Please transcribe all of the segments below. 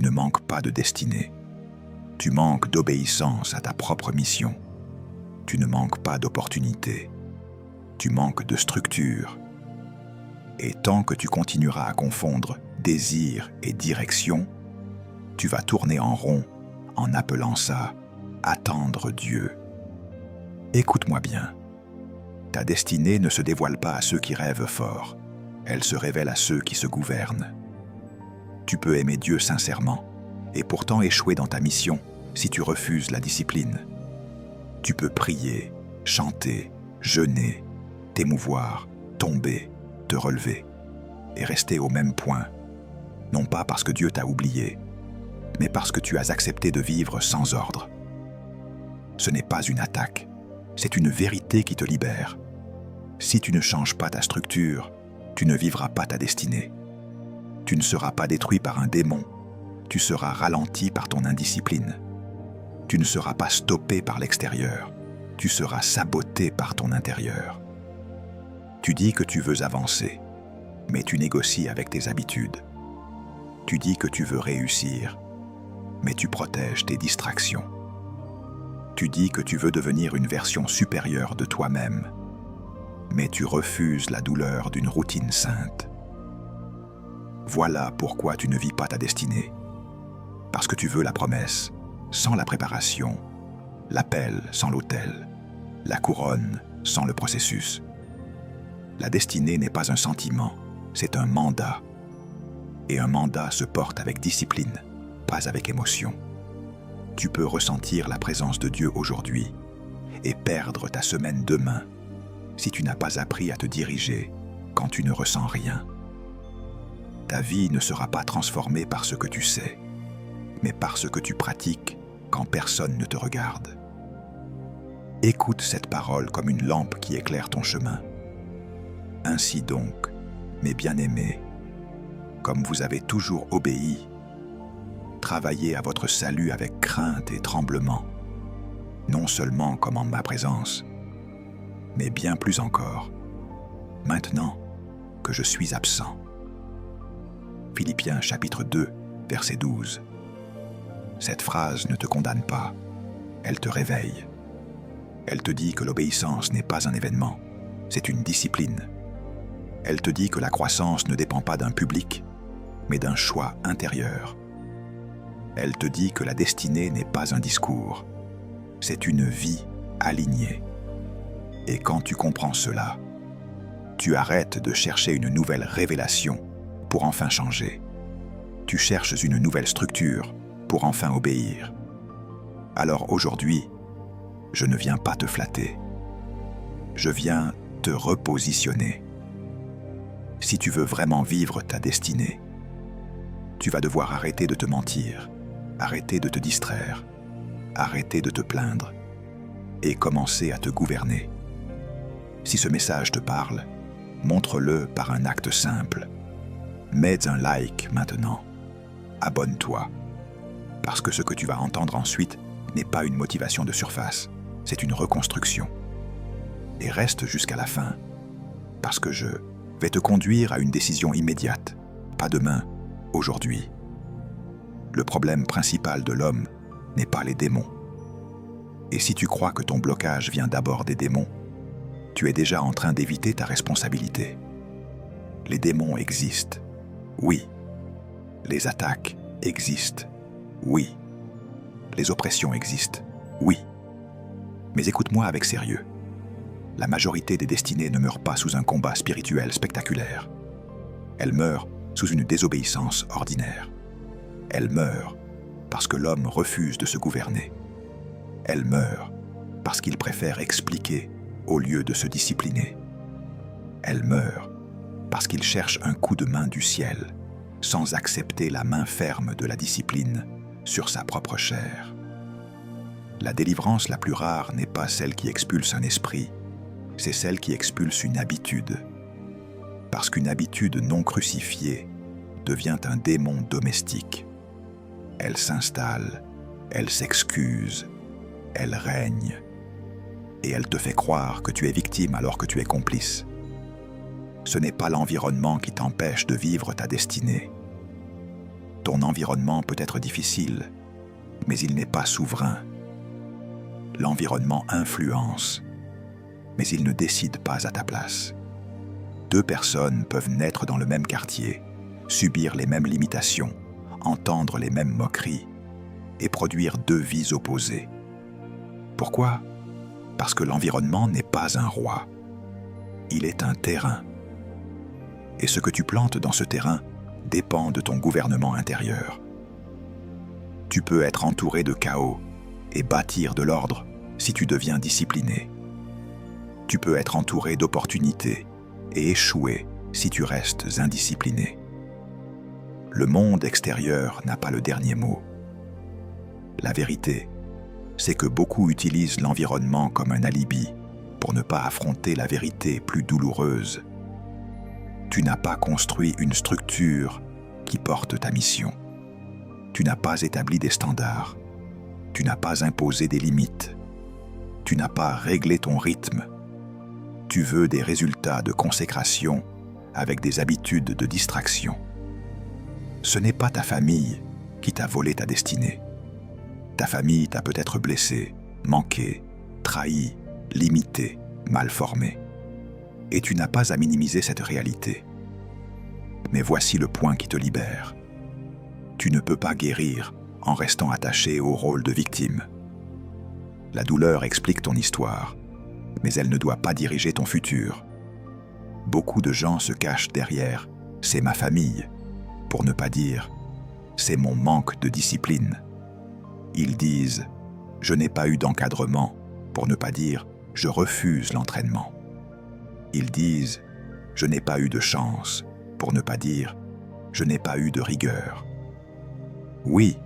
tu ne manques pas de destinée. Tu manques d'obéissance à ta propre mission. Tu ne manques pas d'opportunité. Tu manques de structure. Et tant que tu continueras à confondre désir et direction, tu vas tourner en rond en appelant ça « attendre Dieu ». Écoute-moi bien. Ta destinée ne se dévoile pas à ceux qui rêvent fort. Elle se révèle à ceux qui se gouvernent. Tu peux aimer Dieu sincèrement et pourtant échouer dans ta mission si tu refuses la discipline. Tu peux prier, chanter, jeûner, t'émouvoir, tomber, te relever et rester au même point, non pas parce que Dieu t'a oublié, mais parce que tu as accepté de vivre sans ordre. Ce n'est pas une attaque, c'est une vérité qui te libère. Si tu ne changes pas ta structure, tu ne vivras pas ta destinée. Tu ne seras pas détruit par un démon, tu seras ralenti par ton indiscipline. Tu ne seras pas stoppé par l'extérieur, tu seras saboté par ton intérieur. Tu dis que tu veux avancer, mais tu négocies avec tes habitudes. Tu dis que tu veux réussir, mais tu protèges tes distractions. Tu dis que tu veux devenir une version supérieure de toi-même, mais tu refuses la douleur d'une routine sainte. Voilà pourquoi tu ne vis pas ta destinée. Parce que tu veux la promesse, sans la préparation, l'appel sans l'autel, la couronne sans le processus. La destinée n'est pas un sentiment, c'est un mandat. Et un mandat se porte avec discipline, pas avec émotion. Tu peux ressentir la présence de Dieu aujourd'hui et perdre ta semaine demain si tu n'as pas appris à te diriger quand tu ne ressens rien. Ta vie ne sera pas transformée par ce que tu sais, mais par ce que tu pratiques quand personne ne te regarde. Écoute cette parole comme une lampe qui éclaire ton chemin. Ainsi donc, mes bien-aimés, comme vous avez toujours obéi, travaillez à votre salut avec crainte et tremblement, non seulement comme en ma présence, mais bien plus encore, maintenant que je suis absent. Philippiens chapitre 2, verset 12. Cette phrase ne te condamne pas, elle te réveille. Elle te dit que l'obéissance n'est pas un événement, c'est une discipline. Elle te dit que la croissance ne dépend pas d'un public, mais d'un choix intérieur. Elle te dit que la destinée n'est pas un discours, c'est une vie alignée. Et quand tu comprends cela, tu arrêtes de chercher une nouvelle révélation pour enfin changer. Tu cherches une nouvelle structure pour enfin obéir. Alors aujourd'hui, je ne viens pas te flatter. Je viens te repositionner. Si tu veux vraiment vivre ta destinée, tu vas devoir arrêter de te mentir, arrêter de te distraire, arrêter de te plaindre et commencer à te gouverner. Si ce message te parle, montre-le par un acte simple. Mets un like maintenant. Abonne-toi. Parce que ce que tu vas entendre ensuite n'est pas une motivation de surface, c'est une reconstruction. Et reste jusqu'à la fin, parce que je vais te conduire à une décision immédiate, pas demain, aujourd'hui. Le problème principal de l'homme n'est pas les démons. Et si tu crois que ton blocage vient d'abord des démons, tu es déjà en train d'éviter ta responsabilité. Les démons existent, oui. Les attaques existent, oui. Les oppressions existent, oui. Mais écoute-moi avec sérieux. La majorité des destinées ne meurent pas sous un combat spirituel spectaculaire. Elles meurent sous une désobéissance ordinaire. Elles meurent parce que l'homme refuse de se gouverner. Elles meurent parce qu'il préfère expliquer au lieu de se discipliner. Elles meurent parce qu'il cherche un coup de main du ciel, sans accepter la main ferme de la discipline sur sa propre chair. La délivrance la plus rare n'est pas celle qui expulse un esprit, c'est celle qui expulse une habitude. Parce qu'une habitude non crucifiée devient un démon domestique. Elle s'installe, elle s'excuse, elle règne, et elle te fait croire que tu es victime alors que tu es complice. Ce n'est pas l'environnement qui t'empêche de vivre ta destinée. Ton environnement peut être difficile, mais il n'est pas souverain. L'environnement influence, mais il ne décide pas à ta place. Deux personnes peuvent naître dans le même quartier, subir les mêmes limitations, entendre les mêmes moqueries et produire deux vies opposées. Pourquoi ? Parce que l'environnement n'est pas un roi. Il est un terrain. Et ce que tu plantes dans ce terrain dépend de ton gouvernement intérieur. Tu peux être entouré de chaos et bâtir de l'ordre si tu deviens discipliné. Tu peux être entouré d'opportunités et échouer si tu restes indiscipliné. Le monde extérieur n'a pas le dernier mot. La vérité, c'est que beaucoup utilisent l'environnement comme un alibi pour ne pas affronter la vérité plus douloureuse. Tu n'as pas construit une structure qui porte ta mission. Tu n'as pas établi des standards. Tu n'as pas imposé des limites. Tu n'as pas réglé ton rythme. Tu veux des résultats de consécration avec des habitudes de distraction. Ce n'est pas ta famille qui t'a volé ta destinée. Ta famille t'a peut-être blessé, manqué, trahi, limité, mal formé. Et tu n'as pas à minimiser cette réalité. Mais voici le point qui te libère. Tu ne peux pas guérir en restant attaché au rôle de victime. La douleur explique ton histoire, mais elle ne doit pas diriger ton futur. Beaucoup de gens se cachent derrière « c'est ma famille » pour ne pas dire « c'est mon manque de discipline ». Ils disent « je n'ai pas eu d'encadrement » pour ne pas dire « je refuse l'entraînement ». Ils disent « je n'ai pas eu de chance » pour ne pas dire « je n'ai pas eu de rigueur ». Oui,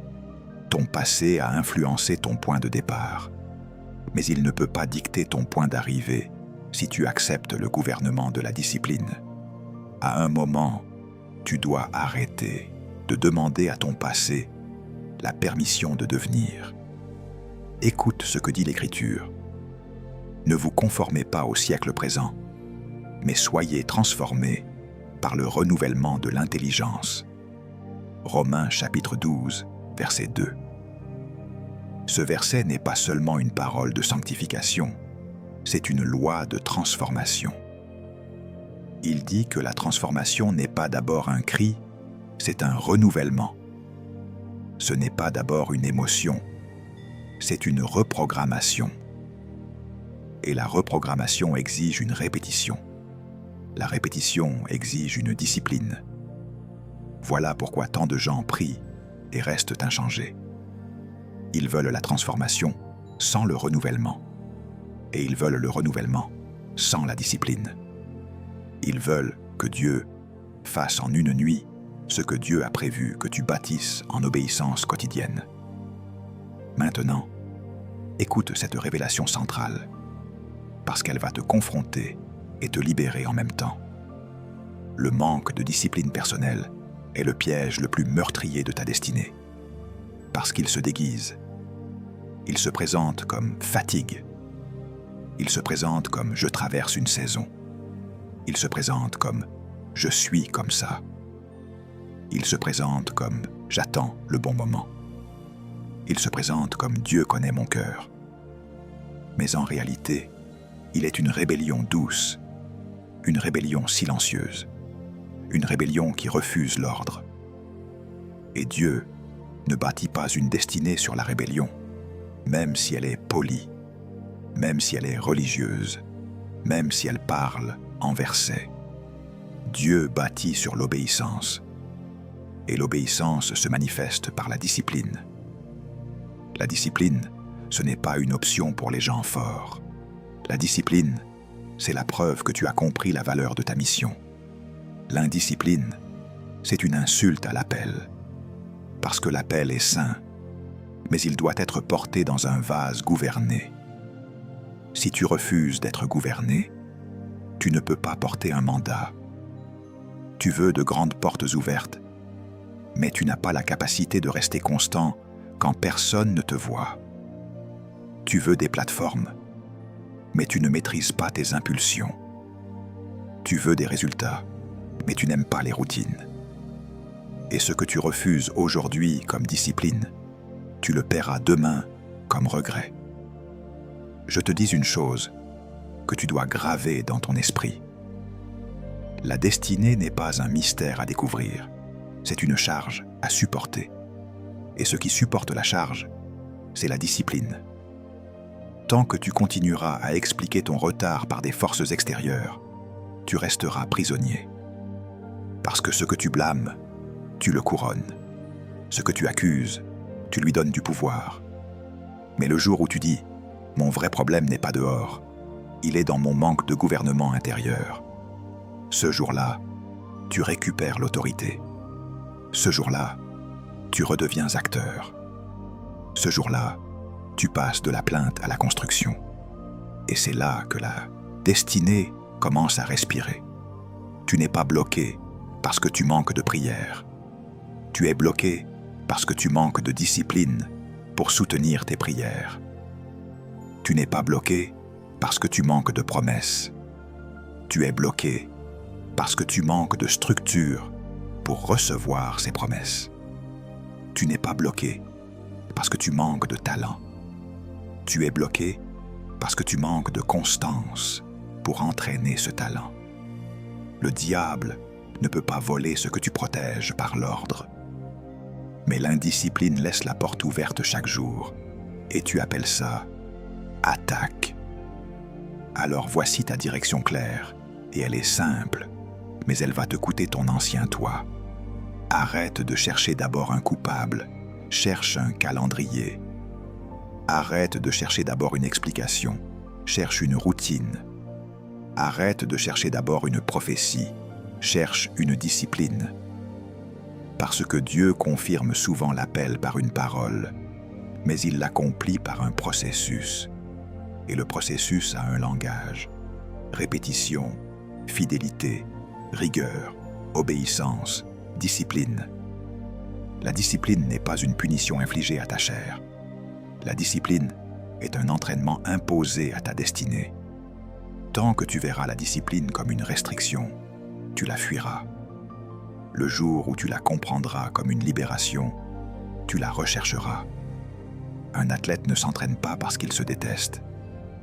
ton passé a influencé ton point de départ, mais il ne peut pas dicter ton point d'arrivée si tu acceptes le gouvernement de la discipline. À un moment, tu dois arrêter de demander à ton passé la permission de devenir. Écoute ce que dit l'Écriture. Ne vous conformez pas au siècle présent, mais soyez transformés par le renouvellement de l'intelligence. Romains chapitre 12, verset 2. Ce verset n'est pas seulement une parole de sanctification, c'est une loi de transformation. Il dit que la transformation n'est pas d'abord un cri, c'est un renouvellement. Ce n'est pas d'abord une émotion, c'est une reprogrammation. Et la reprogrammation exige une répétition. La répétition exige une discipline. Voilà pourquoi tant de gens prient et restent inchangés. Ils veulent la transformation sans le renouvellement. Et ils veulent le renouvellement sans la discipline. Ils veulent que Dieu fasse en une nuit ce que Dieu a prévu que tu bâtisses en obéissance quotidienne. Maintenant, écoute cette révélation centrale, parce qu'elle va te confronter et te libérer en même temps. Le manque de discipline personnelle est le piège le plus meurtrier de ta destinée, parce qu'il se déguise. Il se présente comme fatigue. Il se présente comme je traverse une saison. Il se présente comme je suis comme ça. Il se présente comme j'attends le bon moment. Il se présente comme Dieu connaît mon cœur. Mais en réalité, il est une rébellion douce, une rébellion silencieuse, une rébellion qui refuse l'ordre. Et Dieu ne bâtit pas une destinée sur la rébellion, même si elle est polie, même si elle est religieuse, même si elle parle en versets. Dieu bâtit sur l'obéissance, et l'obéissance se manifeste par la discipline. La discipline, ce n'est pas une option pour les gens forts. La discipline, c'est la preuve que tu as compris la valeur de ta mission. L'indiscipline, c'est une insulte à l'appel, parce que l'appel est saint, mais il doit être porté dans un vase gouverné. Si tu refuses d'être gouverné, tu ne peux pas porter un mandat. Tu veux de grandes portes ouvertes, mais tu n'as pas la capacité de rester constant quand personne ne te voit. Tu veux des plateformes, mais tu ne maîtrises pas tes impulsions. Tu veux des résultats, mais tu n'aimes pas les routines. Et ce que tu refuses aujourd'hui comme discipline, tu le paieras demain comme regret. Je te dis une chose que tu dois graver dans ton esprit. La destinée n'est pas un mystère à découvrir, c'est une charge à supporter. Et ce qui supporte la charge, c'est la discipline. Tant que tu continueras à expliquer ton retard par des forces extérieures, tu resteras prisonnier. Parce que ce que tu blâmes, tu le couronnes. Ce que tu accuses, tu lui donnes du pouvoir. Mais le jour où tu dis « Mon vrai problème n'est pas dehors, il est dans mon manque de gouvernement intérieur », ce jour-là, tu récupères l'autorité. Ce jour-là, tu redeviens acteur. Ce jour-là, tu passes de la plainte à la construction. Et c'est là que la destinée commence à respirer. Tu n'es pas bloqué parce que tu manques de prière. Tu es bloqué parce que tu manques de discipline pour soutenir tes prières. Tu n'es pas bloqué parce que tu manques de promesses. Tu es bloqué parce que tu manques de structure pour recevoir ces promesses. Tu n'es pas bloqué parce que tu manques de talent. Tu es bloqué parce que tu manques de constance pour entraîner ce talent. Le diable ne peut pas voler ce que tu protèges par l'ordre. Mais l'indiscipline laisse la porte ouverte chaque jour, et tu appelles ça « attaque ». Alors voici ta direction claire, et elle est simple, mais elle va te coûter ton ancien toi. Arrête de chercher d'abord un coupable, cherche un calendrier. Arrête de chercher d'abord une explication, cherche une routine. Arrête de chercher d'abord une prophétie, cherche une discipline. Parce que Dieu confirme souvent l'appel par une parole, mais il l'accomplit par un processus. Et le processus a un langage. Répétition, fidélité, rigueur, obéissance, discipline. La discipline n'est pas une punition infligée à ta chair. La discipline est un entraînement imposé à ta destinée. Tant que tu verras la discipline comme une restriction, tu la fuiras. Le jour où tu la comprendras comme une libération, tu la rechercheras. Un athlète ne s'entraîne pas parce qu'il se déteste.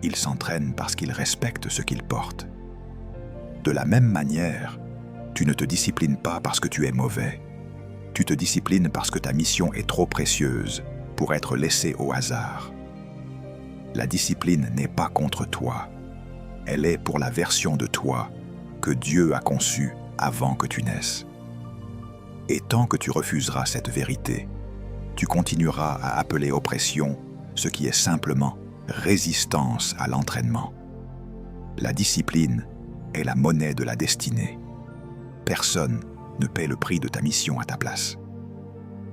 Il s'entraîne parce qu'il respecte ce qu'il porte. De la même manière, tu ne te disciplines pas parce que tu es mauvais. Tu te disciplines parce que ta mission est trop précieuse pour être laissée au hasard. La discipline n'est pas contre toi. Elle est pour la version de toi que Dieu a conçue avant que tu naisses. Et tant que tu refuseras cette vérité, tu continueras à appeler oppression ce qui est simplement résistance à l'entraînement. La discipline est la monnaie de la destinée. Personne ne paie le prix de ta mission à ta place.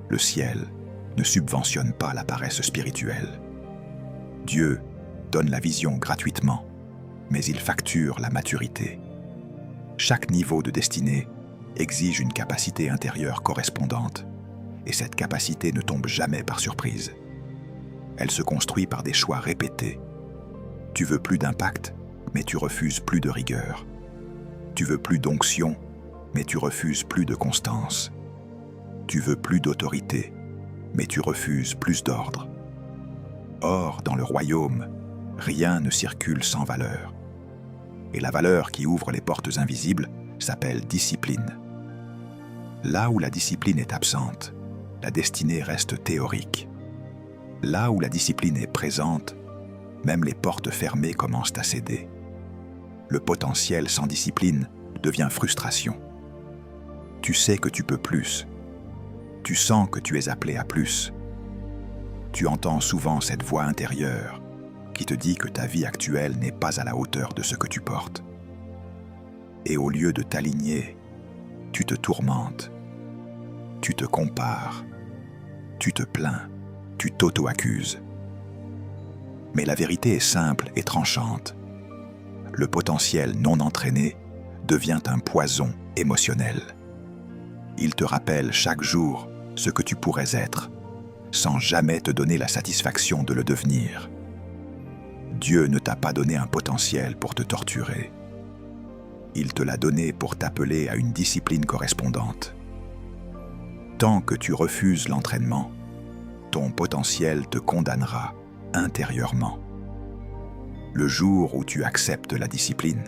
Le ciel ne subventionne pas la paresse spirituelle. Dieu donne la vision gratuitement, mais il facture la maturité. Chaque niveau de destinée exige une capacité intérieure correspondante, et cette capacité ne tombe jamais par surprise. Elle se construit par des choix répétés. Tu veux plus d'impact, mais tu refuses plus de rigueur. Tu veux plus d'onction, mais tu refuses plus de constance. Tu veux plus d'autorité, mais tu refuses plus d'ordre. Or, dans le royaume, rien ne circule sans valeur. Et la valeur qui ouvre les portes invisibles s'appelle discipline. Là où la discipline est absente, la destinée reste théorique. Là où la discipline est présente, même les portes fermées commencent à céder. Le potentiel sans discipline devient frustration. Tu sais que tu peux plus. Tu sens que tu es appelé à plus. Tu entends souvent cette voix intérieure qui te dit que ta vie actuelle n'est pas à la hauteur de ce que tu portes. Et au lieu de t'aligner, tu te tourmentes, tu te compares, tu te plains, tu t'auto-accuses. Mais la vérité est simple et tranchante. Le potentiel non entraîné devient un poison émotionnel. Il te rappelle chaque jour ce que tu pourrais être, sans jamais te donner la satisfaction de le devenir. Dieu ne t'a pas donné un potentiel pour te torturer. Il te l'a donné pour t'appeler à une discipline correspondante. tant que tu refuses l'entraînement, ton potentiel te condamnera intérieurement. Le jour où tu acceptes la discipline,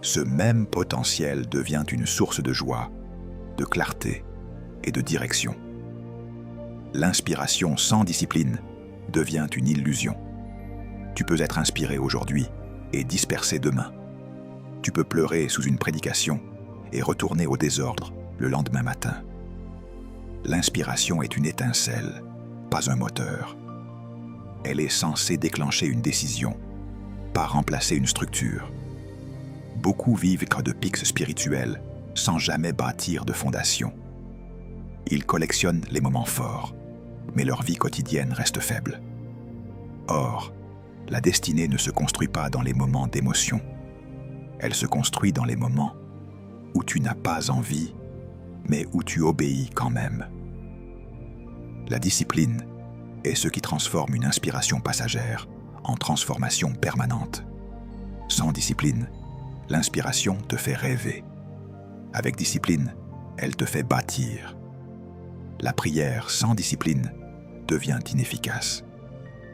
ce même potentiel devient une source de joie, de clarté et de direction. L'inspiration sans discipline devient une illusion. Tu peux être inspiré aujourd'hui et dispersé demain. Tu peux pleurer sous une prédication et retourner au désordre le lendemain matin. L'inspiration est une étincelle, pas un moteur. Elle est censée déclencher une décision, pas remplacer une structure. Beaucoup vivent de pics spirituels sans jamais bâtir de fondation. Ils collectionnent les moments forts, mais leur vie quotidienne reste faible. Or, la destinée ne se construit pas dans les moments d'émotion. Elle se construit dans les moments où tu n'as pas envie, mais où tu obéis quand même. La discipline est ce qui transforme une inspiration passagère en transformation permanente. Sans discipline, l'inspiration te fait rêver. Avec discipline, elle te fait bâtir. La prière sans discipline devient inefficace.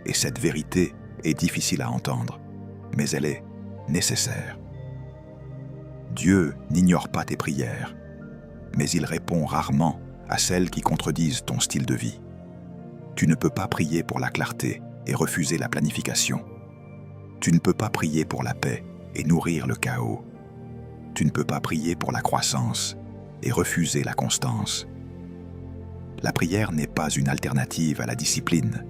Et cette vérité est difficile à entendre, mais elle est nécessaire. Dieu n'ignore pas tes prières, mais il répond rarement à celles qui contredisent ton style de vie. Tu ne peux pas prier pour la clarté et refuser la planification. Tu ne peux pas prier pour la paix et nourrir le chaos. Tu ne peux pas prier pour la croissance et refuser la constance. La prière n'est pas une alternative à la discipline.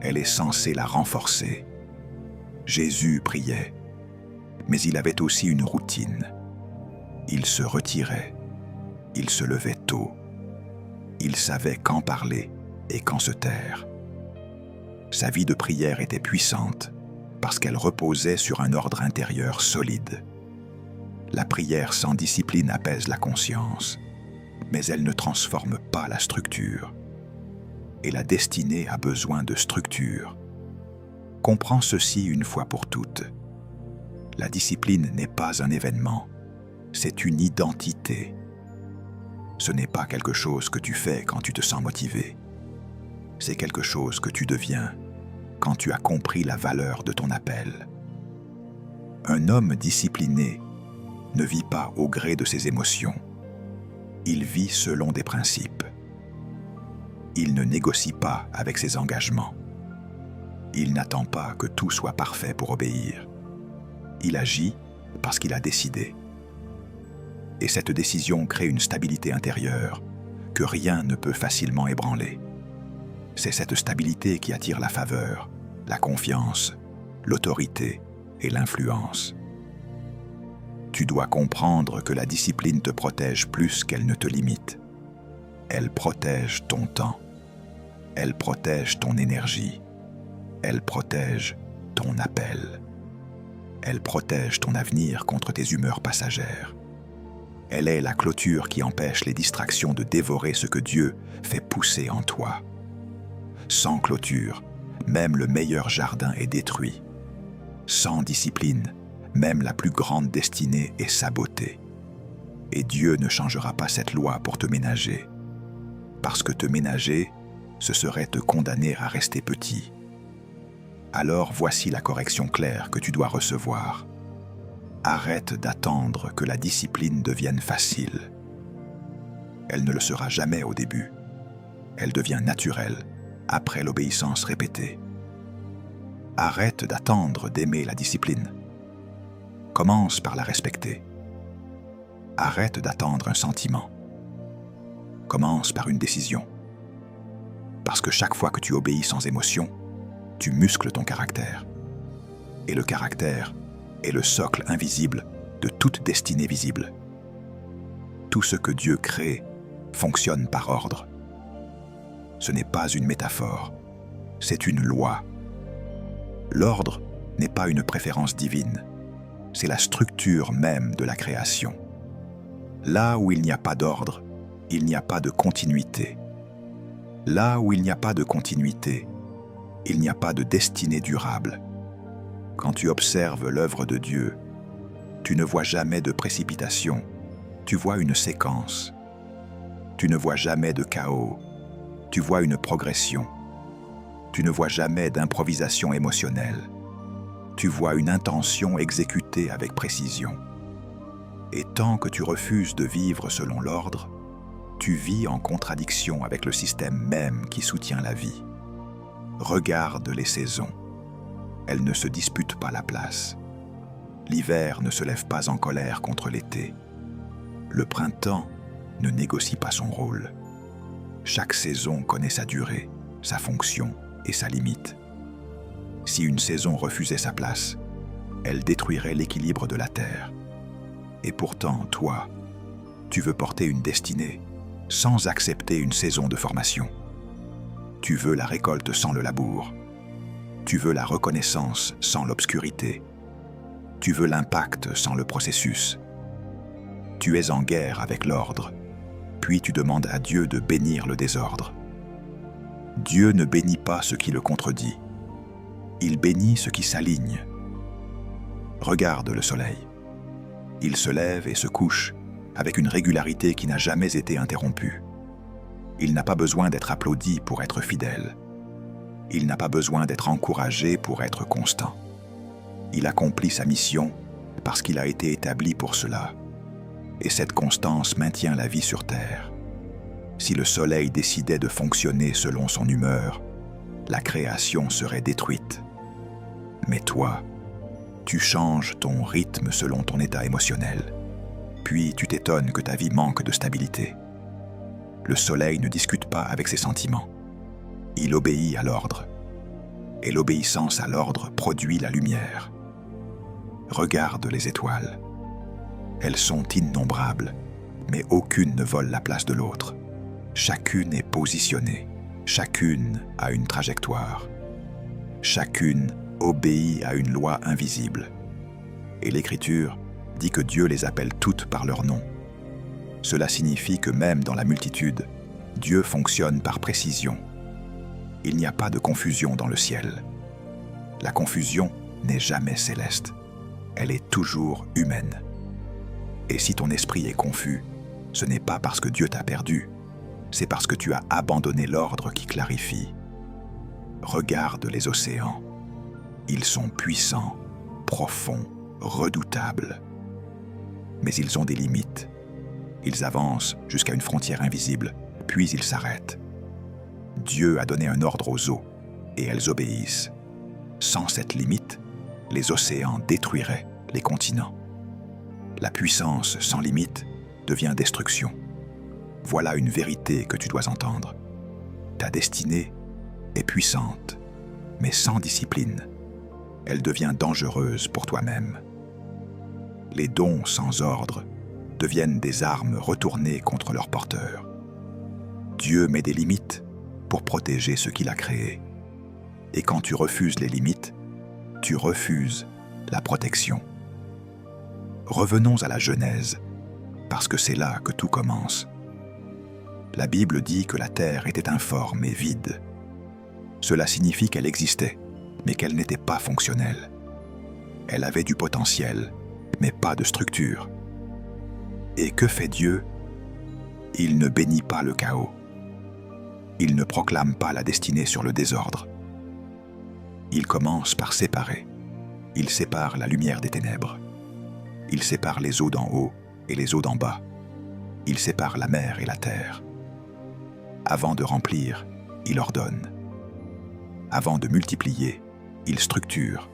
Elle est censée la renforcer. Jésus priait, mais il avait aussi une routine. Il se retirait. Il se levait tôt. Il savait quand parler et quand se taire. Sa vie de prière était puissante parce qu'elle reposait sur un ordre intérieur solide. La prière sans discipline apaise la conscience, mais elle ne transforme pas la structure. Et la destinée a besoin de structure. Comprends ceci une fois pour toutes. La discipline n'est pas un événement, c'est une identité. Ce n'est pas quelque chose que tu fais quand tu te sens motivé. C'est quelque chose que tu deviens quand tu as compris la valeur de ton appel. Un homme discipliné ne vit pas au gré de ses émotions. Il vit selon des principes. Il ne négocie pas avec ses engagements. Il n'attend pas que tout soit parfait pour obéir. Il agit parce qu'il a décidé. Et cette décision crée une stabilité intérieure que rien ne peut facilement ébranler. C'est cette stabilité qui attire la faveur, la confiance, l'autorité et l'influence. Tu dois comprendre que la discipline te protège plus qu'elle ne te limite. Elle protège ton temps. Elle protège ton énergie. Elle protège ton appel. Elle protège ton avenir contre tes humeurs passagères. Elle est la clôture qui empêche les distractions de dévorer ce que Dieu fait pousser en toi. Sans clôture, même le meilleur jardin est détruit. Sans discipline, même la plus grande destinée est sabotée. Et Dieu ne changera pas cette loi pour te ménager. Parce que te ménager, ce serait te condamner à rester petit. Alors voici la correction claire que tu dois recevoir. Arrête d'attendre que la discipline devienne facile. Elle ne le sera jamais au début. Elle devient naturelle après l'obéissance répétée. Arrête d'attendre d'aimer la discipline. Commence par la respecter. Arrête d'attendre un sentiment. Commence par une décision. Parce que chaque fois que tu obéis sans émotion, tu muscles ton caractère. Et le caractère est le socle invisible de toute destinée visible. Tout ce que Dieu crée fonctionne par ordre. Ce n'est pas une métaphore, c'est une loi. L'ordre n'est pas une préférence divine, c'est la structure même de la création. Là où il n'y a pas d'ordre, il n'y a pas de continuité. Là où il n'y a pas de continuité, il n'y a pas de destinée durable. Quand tu observes l'œuvre de Dieu, tu ne vois jamais de précipitation, tu vois une séquence. Tu ne vois jamais de chaos, tu vois une progression. Tu ne vois jamais d'improvisation émotionnelle. Tu vois une intention exécutée avec précision. Et tant que tu refuses de vivre selon l'ordre, tu vis en contradiction avec le système même qui soutient la vie. Regarde les saisons. Elles ne se disputent pas la place. L'hiver ne se lève pas en colère contre l'été. Le printemps ne négocie pas son rôle. Chaque saison connaît sa durée, sa fonction et sa limite. Si une saison refusait sa place, elle détruirait l'équilibre de la terre. Et pourtant, toi, tu veux porter une destinée sans accepter une saison de formation. Tu veux la récolte sans le labour. Tu veux la reconnaissance sans l'obscurité. Tu veux l'impact sans le processus. Tu es en guerre avec l'ordre, puis tu demandes à Dieu de bénir le désordre. Dieu ne bénit pas ce qui le contredit. Il bénit ce qui s'aligne. Regarde le soleil. Il se lève et se couche avec une régularité qui n'a jamais été interrompue. Il n'a pas besoin d'être applaudi pour être fidèle. Il n'a pas besoin d'être encouragé pour être constant. Il accomplit sa mission parce qu'il a été établi pour cela. Et cette constance maintient la vie sur terre. Si le soleil décidait de fonctionner selon son humeur, la création serait détruite. Mais toi, tu changes ton rythme selon ton état émotionnel. Puis tu t'étonnes que ta vie manque de stabilité. Le soleil ne discute pas avec ses sentiments. Il obéit à l'ordre. Et l'obéissance à l'ordre produit la lumière. Regarde les étoiles. Elles sont innombrables, mais aucune ne vole la place de l'autre. Chacune est positionnée. Chacune a une trajectoire. Chacune obéit à une loi invisible. Et l'Écriture dit que Dieu les appelle toutes par leur nom. Cela signifie que même dans la multitude, Dieu fonctionne par précision. Il n'y a pas de confusion dans le ciel. La confusion n'est jamais céleste. Elle est toujours humaine. Et si ton esprit est confus, ce n'est pas parce que Dieu t'a perdu, c'est parce que tu as abandonné l'ordre qui clarifie. Regarde les océans. Ils sont puissants, profonds, redoutables. Mais ils ont des limites. Ils avancent jusqu'à une frontière invisible, puis ils s'arrêtent. Dieu a donné un ordre aux eaux, et elles obéissent. Sans cette limite, les océans détruiraient les continents. La puissance sans limite devient destruction. Voilà une vérité que tu dois entendre. Ta destinée est puissante, mais sans discipline, elle devient dangereuse pour toi-même. Les dons sans ordre deviennent des armes retournées contre leurs porteurs. Dieu met des limites pour protéger ce qu'il a créé. Et quand tu refuses les limites, tu refuses la protection. Revenons à la Genèse, parce que c'est là que tout commence. La Bible dit que la terre était informe et vide. Cela signifie qu'elle existait, mais qu'elle n'était pas fonctionnelle. Elle avait du potentiel, mais pas de structure. Et que fait Dieu? Il ne bénit pas le chaos. Il ne proclame pas la destinée sur le désordre. Il commence par séparer. Il sépare la lumière des ténèbres. Il sépare les eaux d'en haut et les eaux d'en bas. Il sépare la mer et la terre. Avant de remplir, il ordonne. Avant de multiplier, il structure.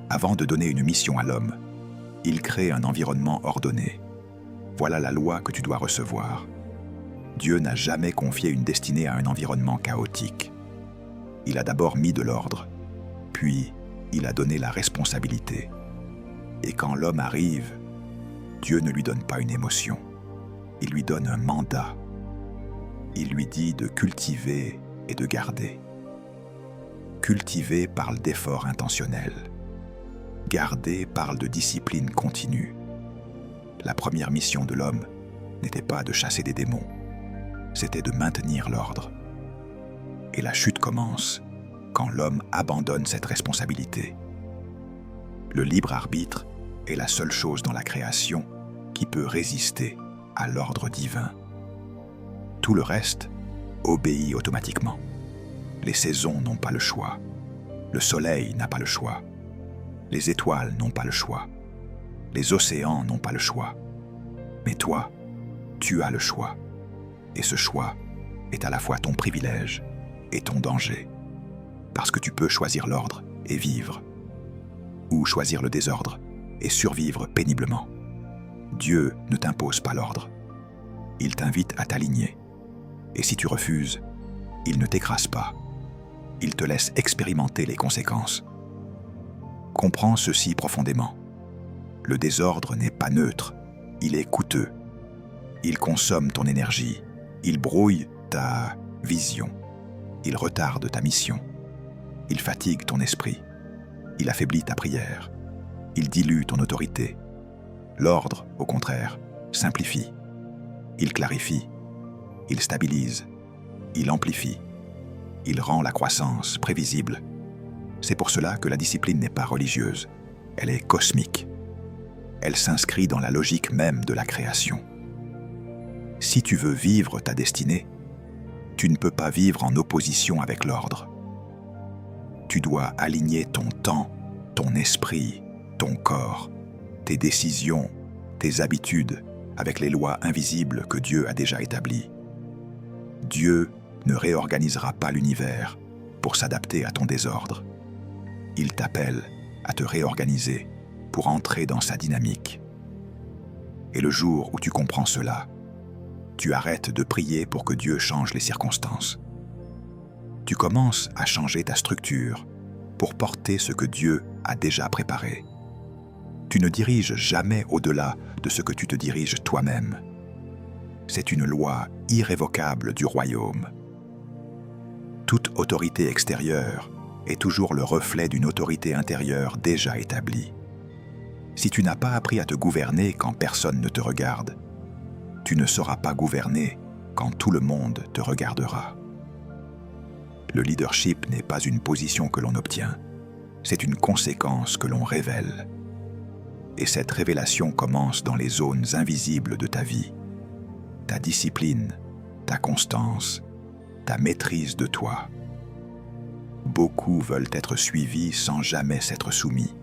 Avant de donner une mission à l'homme, il crée un environnement ordonné. Voilà la loi que tu dois recevoir. Dieu n'a jamais confié une destinée à un environnement chaotique. Il a d'abord mis de l'ordre, puis il a donné la responsabilité. Et quand l'homme arrive, Dieu ne lui donne pas une émotion, il lui donne un mandat. Il lui dit de cultiver et de garder. Cultiver parle d'effort intentionnel. Garder parle de discipline continue. La première mission de l'homme n'était pas de chasser des démons, c'était de maintenir l'ordre. Et la chute commence quand l'homme abandonne cette responsabilité. Le libre arbitre est la seule chose dans la création qui peut résister à l'ordre divin. Tout le reste obéit automatiquement. Les saisons n'ont pas le choix. Le soleil n'a pas le choix. Les étoiles n'ont pas le choix. Les océans n'ont pas le choix. Mais toi, tu as le choix. Et ce choix est à la fois ton privilège et ton danger. Parce que tu peux choisir l'ordre et vivre, ou choisir le désordre et survivre péniblement. Dieu ne t'impose pas l'ordre. Il t'invite à t'aligner. Et si tu refuses, il ne t'écrase pas. Il te laisse expérimenter les conséquences. Comprends ceci profondément. Le désordre n'est pas neutre, il est coûteux. Il consomme ton énergie, il brouille ta vision, il retarde ta mission, il fatigue ton esprit, il affaiblit ta prière, il dilue ton autorité. L'ordre, au contraire, simplifie, il clarifie, il stabilise, il amplifie, il rend la croissance prévisible. C'est pour cela que la discipline n'est pas religieuse, elle est cosmique. Elle s'inscrit dans la logique même de la création. Si tu veux vivre ta destinée, tu ne peux pas vivre en opposition avec l'ordre. Tu dois aligner ton temps, ton esprit, ton corps, tes décisions, tes habitudes avec les lois invisibles que Dieu a déjà établies. Dieu ne réorganisera pas l'univers pour s'adapter à ton désordre. Il t'appelle à te réorganiser pour entrer dans sa dynamique. Et le jour où tu comprends cela, tu arrêtes de prier pour que Dieu change les circonstances. Tu commences à changer ta structure pour porter ce que Dieu a déjà préparé. Tu ne diriges jamais au-delà de ce que tu te diriges toi-même. C'est une loi irrévocable du royaume. Toute autorité extérieure est toujours le reflet d'une autorité intérieure déjà établie. Si tu n'as pas appris à te gouverner quand personne ne te regarde, tu ne sauras pas gouverner quand tout le monde te regardera. Le leadership n'est pas une position que l'on obtient, c'est une conséquence que l'on révèle. Et cette révélation commence dans les zones invisibles de ta vie. Ta discipline, ta constance, ta maîtrise de toi. Beaucoup veulent être suivis sans jamais s'être soumis.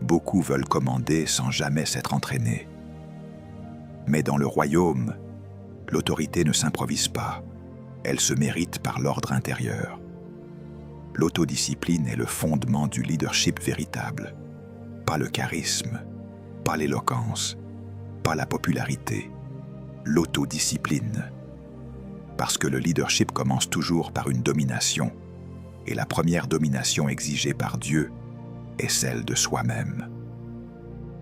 Beaucoup veulent commander sans jamais s'être entraînés. Mais dans le royaume, l'autorité ne s'improvise pas, elle se mérite par l'ordre intérieur. L'autodiscipline est le fondement du leadership véritable. Pas le charisme, pas l'éloquence, pas la popularité, l'autodiscipline. Parce que le leadership commence toujours par une domination, et la première domination exigée par Dieu est celle de soi-même.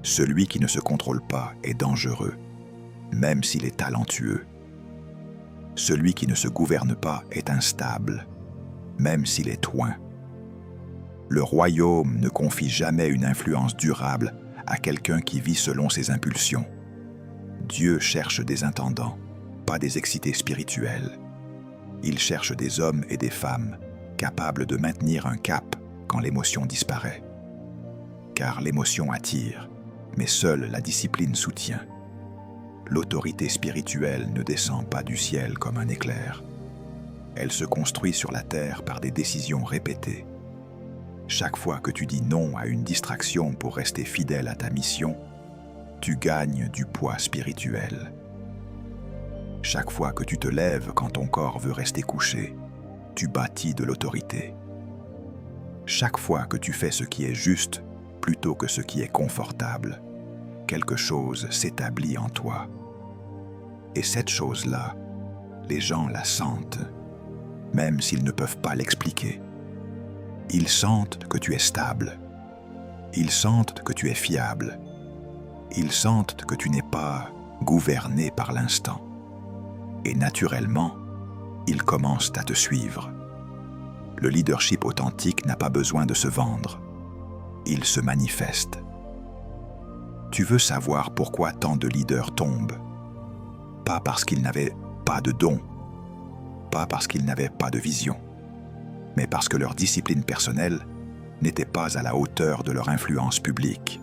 Celui qui ne se contrôle pas est dangereux, même s'il est talentueux. Celui qui ne se gouverne pas est instable, même s'il est oint. Le royaume ne confie jamais une influence durable à quelqu'un qui vit selon ses impulsions. Dieu cherche des intendants, pas des excités spirituels. Il cherche des hommes et des femmes capables de maintenir un cap quand l'émotion disparaît. Car l'émotion attire, mais seule la discipline soutient. L'autorité spirituelle ne descend pas du ciel comme un éclair. Elle se construit sur la terre par des décisions répétées. Chaque fois que tu dis non à une distraction pour rester fidèle à ta mission, tu gagnes du poids spirituel. Chaque fois que tu te lèves quand ton corps veut rester couché, tu bâtis de l'autorité. Chaque fois que tu fais ce qui est juste plutôt que ce qui est confortable, quelque chose s'établit en toi. Et cette chose-là, les gens la sentent, même s'ils ne peuvent pas l'expliquer. Ils sentent que tu es stable. Ils sentent que tu es fiable. Ils sentent que tu n'es pas gouverné par l'instant. Et naturellement, ils commencent à te suivre. Le leadership authentique n'a pas besoin de se vendre. Il se manifeste. Tu veux savoir pourquoi tant de leaders tombent? Pas parce qu'ils n'avaient pas de don, pas parce qu'ils n'avaient pas de vision, mais parce que leur discipline personnelle n'était pas à la hauteur de leur influence publique.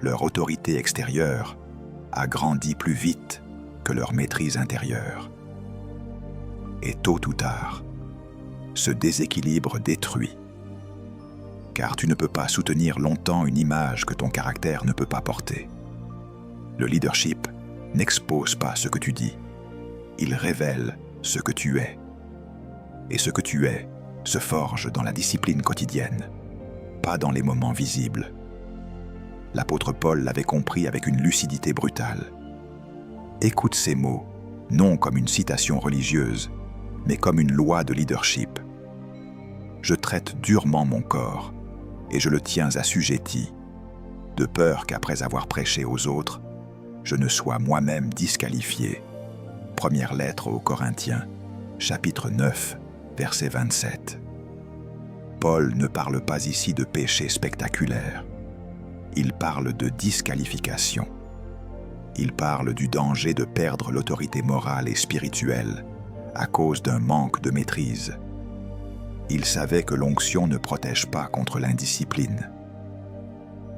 Leur autorité extérieure a grandi plus vite que leur maîtrise intérieure. Et tôt ou tard, ce déséquilibre détruit. Car tu ne peux pas soutenir longtemps une image que ton caractère ne peut pas porter. Le leadership n'expose pas ce que tu dis, il révèle ce que tu es. Et ce que tu es se forge dans la discipline quotidienne, pas dans les moments visibles. L'apôtre Paul l'avait compris avec une lucidité brutale. Écoute ces mots, non comme une citation religieuse, mais comme une loi de leadership. Je traite durement mon corps, et je le tiens assujetti, de peur qu'après avoir prêché aux autres, je ne sois moi-même disqualifié. Première lettre aux Corinthiens, chapitre 9, verset 27. Paul ne parle pas ici de péché spectaculaire. Il parle de disqualification. Il parle du danger de perdre l'autorité morale et spirituelle à cause d'un manque de maîtrise. Il savait que l'onction ne protège pas contre l'indiscipline.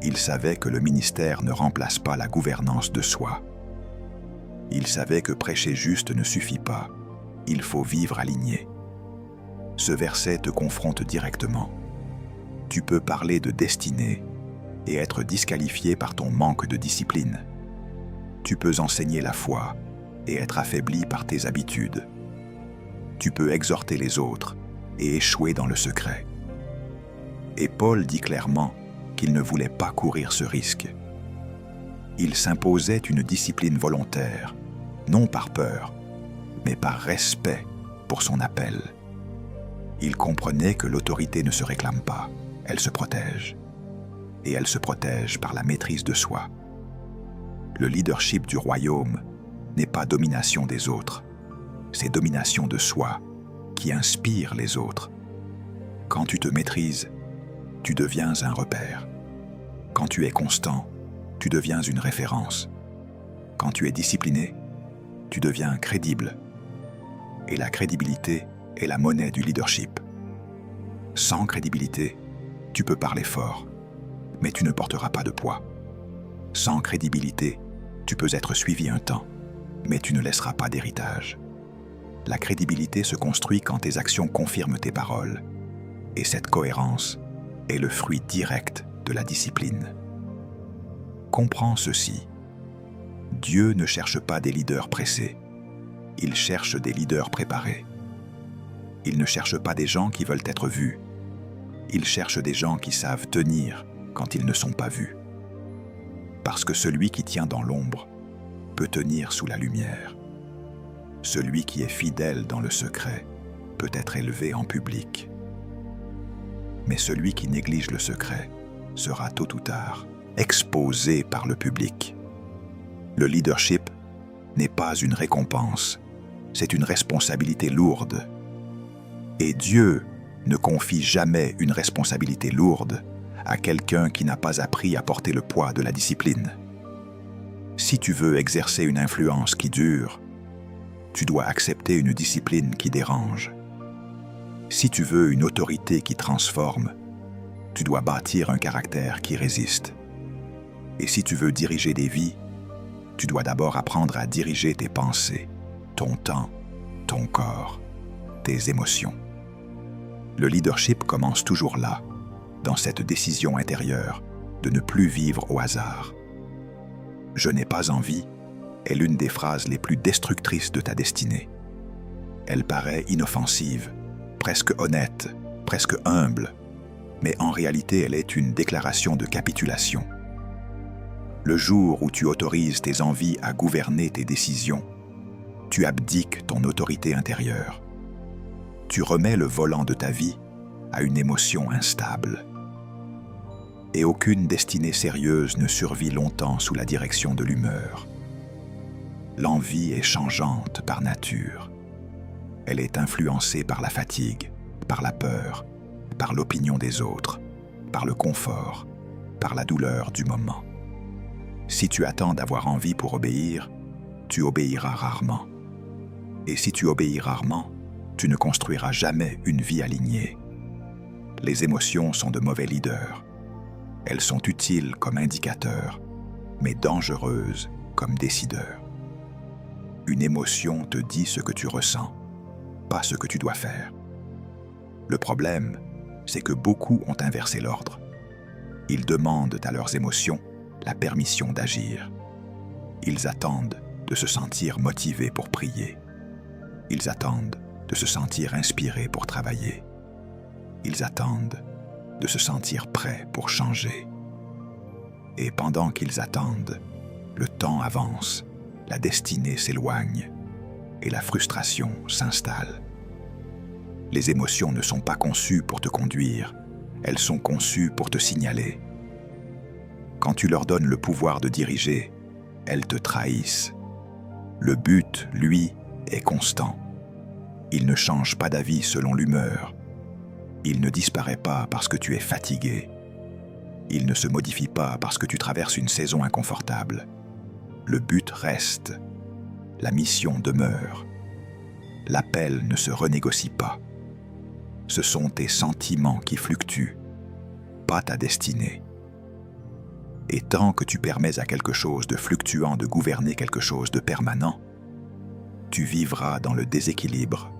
Il savait que le ministère ne remplace pas la gouvernance de soi. Il savait que prêcher juste ne suffit pas. Il faut vivre aligné. Ce verset te confronte directement. Tu peux parler de destinée et être disqualifié par ton manque de discipline. Tu peux enseigner la foi et être affaibli par tes habitudes. Tu peux exhorter les autres et échouer dans le secret. Et Paul dit clairement qu'il ne voulait pas courir ce risque. Il s'imposait une discipline volontaire, non par peur, mais par respect pour son appel. Il comprenait que l'autorité ne se réclame pas, elle se protège. Et elle se protège par la maîtrise de soi. Le leadership du royaume n'est pas domination des autres, c'est domination de soi qui inspire les autres. Quand tu te maîtrises, tu deviens un repère. Quand tu es constant, tu deviens une référence. Quand tu es discipliné, tu deviens crédible. Et la crédibilité est la monnaie du leadership. Sans crédibilité, tu peux parler fort, mais tu ne porteras pas de poids. Sans crédibilité, tu peux être suivi un temps, mais tu ne laisseras pas d'héritage. La crédibilité se construit quand tes actions confirment tes paroles, et cette cohérence est le fruit direct de la discipline. Comprends ceci. Dieu ne cherche pas des leaders pressés, il cherche des leaders préparés. Il ne cherche pas des gens qui veulent être vus, il cherche des gens qui savent tenir quand ils ne sont pas vus. Parce que celui qui tient dans l'ombre peut tenir sous la lumière. Celui qui est fidèle dans le secret peut être élevé en public. Mais celui qui néglige le secret sera tôt ou tard exposé par le public. Le leadership n'est pas une récompense, c'est une responsabilité lourde. Et Dieu ne confie jamais une responsabilité lourde à quelqu'un qui n'a pas appris à porter le poids de la discipline. Si tu veux exercer une influence qui dure, tu dois accepter une discipline qui dérange. Si tu veux une autorité qui transforme, tu dois bâtir un caractère qui résiste. Et si tu veux diriger des vies, tu dois d'abord apprendre à diriger tes pensées, ton temps, ton corps, tes émotions. Le leadership commence toujours là, dans cette décision intérieure de ne plus vivre au hasard. « Je n'ai pas envie » est l'une des phrases les plus destructrices de ta destinée. Elle paraît inoffensive, presque honnête, presque humble, mais en réalité elle est une déclaration de capitulation. Le jour où tu autorises tes envies à gouverner tes décisions, tu abdiques ton autorité intérieure. Tu remets le volant de ta vie à une émotion instable. Et aucune destinée sérieuse ne survit longtemps sous la direction de l'humeur. L'envie est changeante par nature. Elle est influencée par la fatigue, par la peur, par l'opinion des autres, par le confort, par la douleur du moment. Si tu attends d'avoir envie pour obéir, tu obéiras rarement. Et si tu obéis rarement, tu ne construiras jamais une vie alignée. Les émotions sont de mauvais leaders. Elles sont utiles comme indicateurs, mais dangereuses comme décideurs. Une émotion te dit ce que tu ressens. pas ce que tu dois faire. Le problème, c'est que beaucoup ont inversé l'ordre. Ils demandent à leurs émotions la permission d'agir. Ils attendent de se sentir motivés pour prier. Ils attendent de se sentir inspirés pour travailler. Ils attendent de se sentir prêts pour changer. Et pendant qu'ils attendent, le temps avance, la destinée s'éloigne et la frustration s'installe. Les émotions ne sont pas conçues pour te conduire, elles sont conçues pour te signaler. Quand tu leur donnes le pouvoir de diriger, elles te trahissent. Le but, lui, est constant. Il ne change pas d'avis selon l'humeur. Il ne disparaît pas parce que tu es fatigué. Il ne se modifie pas parce que tu traverses une saison inconfortable. Le but reste. La mission demeure. L'appel ne se renégocie pas. Ce sont tes sentiments qui fluctuent, pas ta destinée. Et tant que tu permets à quelque chose de fluctuant de gouverner quelque chose de permanent, tu vivras dans le déséquilibre.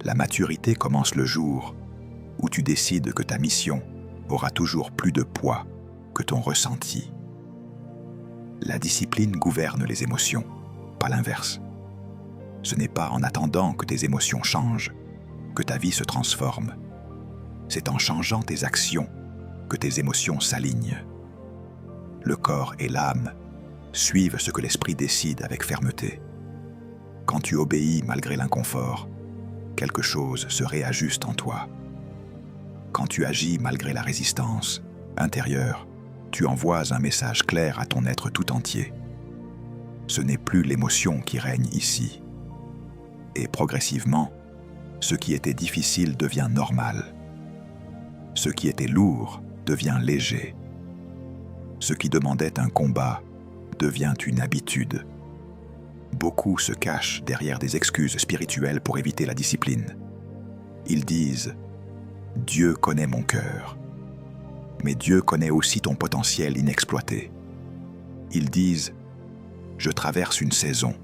La maturité commence le jour où tu décides que ta mission aura toujours plus de poids que ton ressenti. La discipline gouverne les émotions, pas l'inverse. Ce n'est pas en attendant que tes émotions changent que ta vie se transforme. C'est en changeant tes actions que tes émotions s'alignent. Le corps et l'âme suivent ce que l'esprit décide avec fermeté. Quand tu obéis malgré l'inconfort, quelque chose se réajuste en toi. Quand tu agis malgré la résistance intérieure, tu envoies un message clair à ton être tout entier. Ce n'est plus l'émotion qui règne ici. Et progressivement, ce qui était difficile devient normal. Ce qui était lourd devient léger. Ce qui demandait un combat devient une habitude. Beaucoup se cachent derrière des excuses spirituelles pour éviter la discipline. Ils disent « Dieu connaît mon cœur ». Mais Dieu connaît aussi ton potentiel inexploité. Ils disent « Je traverse une saison ».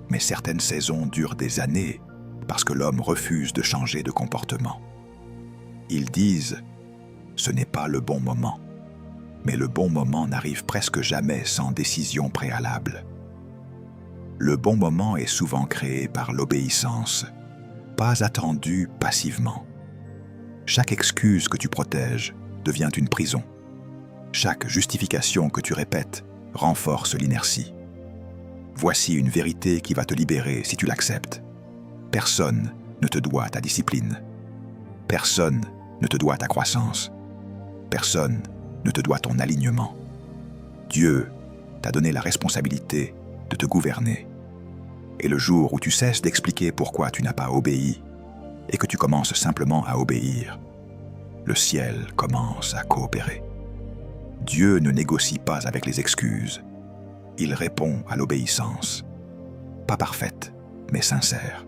Mais certaines saisons durent des années parce que l'homme refuse de changer de comportement. Ils disent « Ce n'est pas le bon moment ». Mais le bon moment n'arrive presque jamais sans décision préalable. Le bon moment est souvent créé par l'obéissance, pas attendu passivement. Chaque excuse que tu protèges devient une prison. Chaque justification que tu répètes renforce l'inertie. Voici une vérité qui va te libérer si tu l'acceptes. Personne ne te doit ta discipline. Personne ne te doit ta croissance. Personne ne te doit ton alignement. Dieu t'a donné la responsabilité de te gouverner. Et le jour où tu cesses d'expliquer pourquoi tu n'as pas obéi et que tu commences simplement à obéir, le ciel commence à coopérer. Dieu ne négocie pas avec les excuses. Il répond à l'obéissance. Pas parfaite, mais sincère.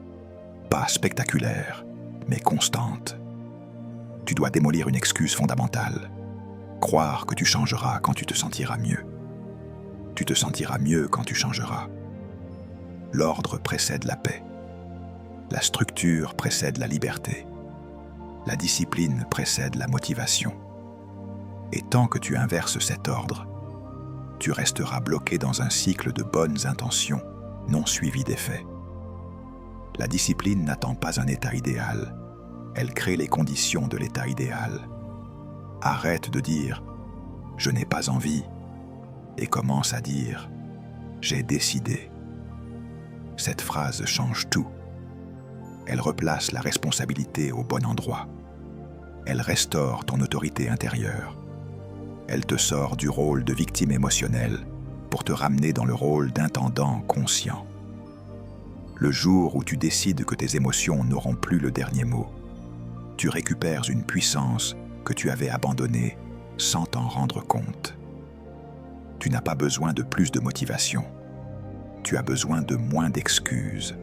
Pas spectaculaire, mais constante. Tu dois démolir une excuse fondamentale. Croire que tu changeras quand tu te sentiras mieux. Tu te sentiras mieux quand tu changeras. L'ordre précède la paix. La structure précède la liberté. La discipline précède la motivation. Et tant que tu inverses cet ordre, tu resteras bloqué dans un cycle de bonnes intentions non suivies d'effets. La discipline n'attend pas un état idéal. Elle crée les conditions de l'état idéal. Arrête de dire « je n'ai pas envie » et commence à dire « j'ai décidé ». Cette phrase change tout. Elle replace la responsabilité au bon endroit. Elle restaure ton autorité intérieure. Elle te sort du rôle de victime émotionnelle pour te ramener dans le rôle d'intendant conscient. Le jour où tu décides que tes émotions n'auront plus le dernier mot, tu récupères une puissance que tu avais abandonnée sans t'en rendre compte. Tu n'as pas besoin de plus de motivation. Tu as besoin de moins d'excuses.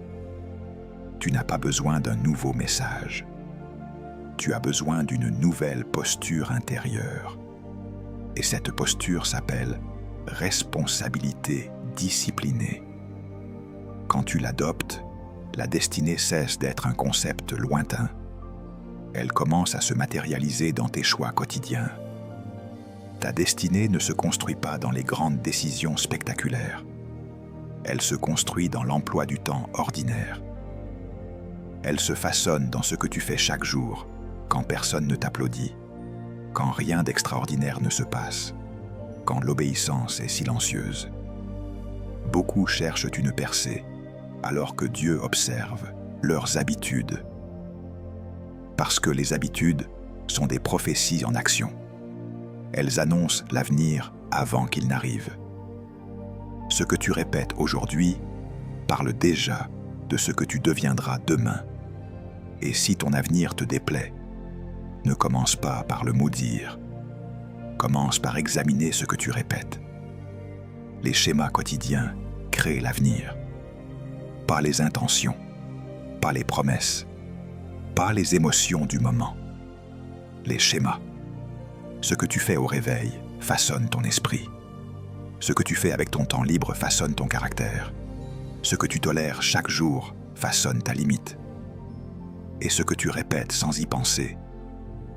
Tu n'as pas besoin d'un nouveau message. Tu as besoin d'une nouvelle posture intérieure. Et cette posture s'appelle responsabilité disciplinée. Quand tu l'adoptes, la destinée cesse d'être un concept lointain. Elle commence à se matérialiser dans tes choix quotidiens. Ta destinée ne se construit pas dans les grandes décisions spectaculaires. Elle se construit dans l'emploi du temps ordinaire. Elle se façonne dans ce que tu fais chaque jour, quand personne ne t'applaudit, quand rien d'extraordinaire ne se passe, quand l'obéissance est silencieuse. Beaucoup cherchent une percée, alors que Dieu observe leurs habitudes. Parce que les habitudes sont des prophéties en action. Elles annoncent l'avenir avant qu'il n'arrive. Ce que tu répètes aujourd'hui parle déjà de ce que tu deviendras demain. Et si ton avenir te déplaît, ne commence pas par le maudire. Commence par examiner ce que tu répètes. Les schémas quotidiens créent l'avenir. Pas les intentions, pas les promesses, pas les émotions du moment. Les schémas. Ce que tu fais au réveil façonne ton esprit. Ce que tu fais avec ton temps libre façonne ton caractère. Ce que tu tolères chaque jour façonne ta limite. Et ce que tu répètes sans y penser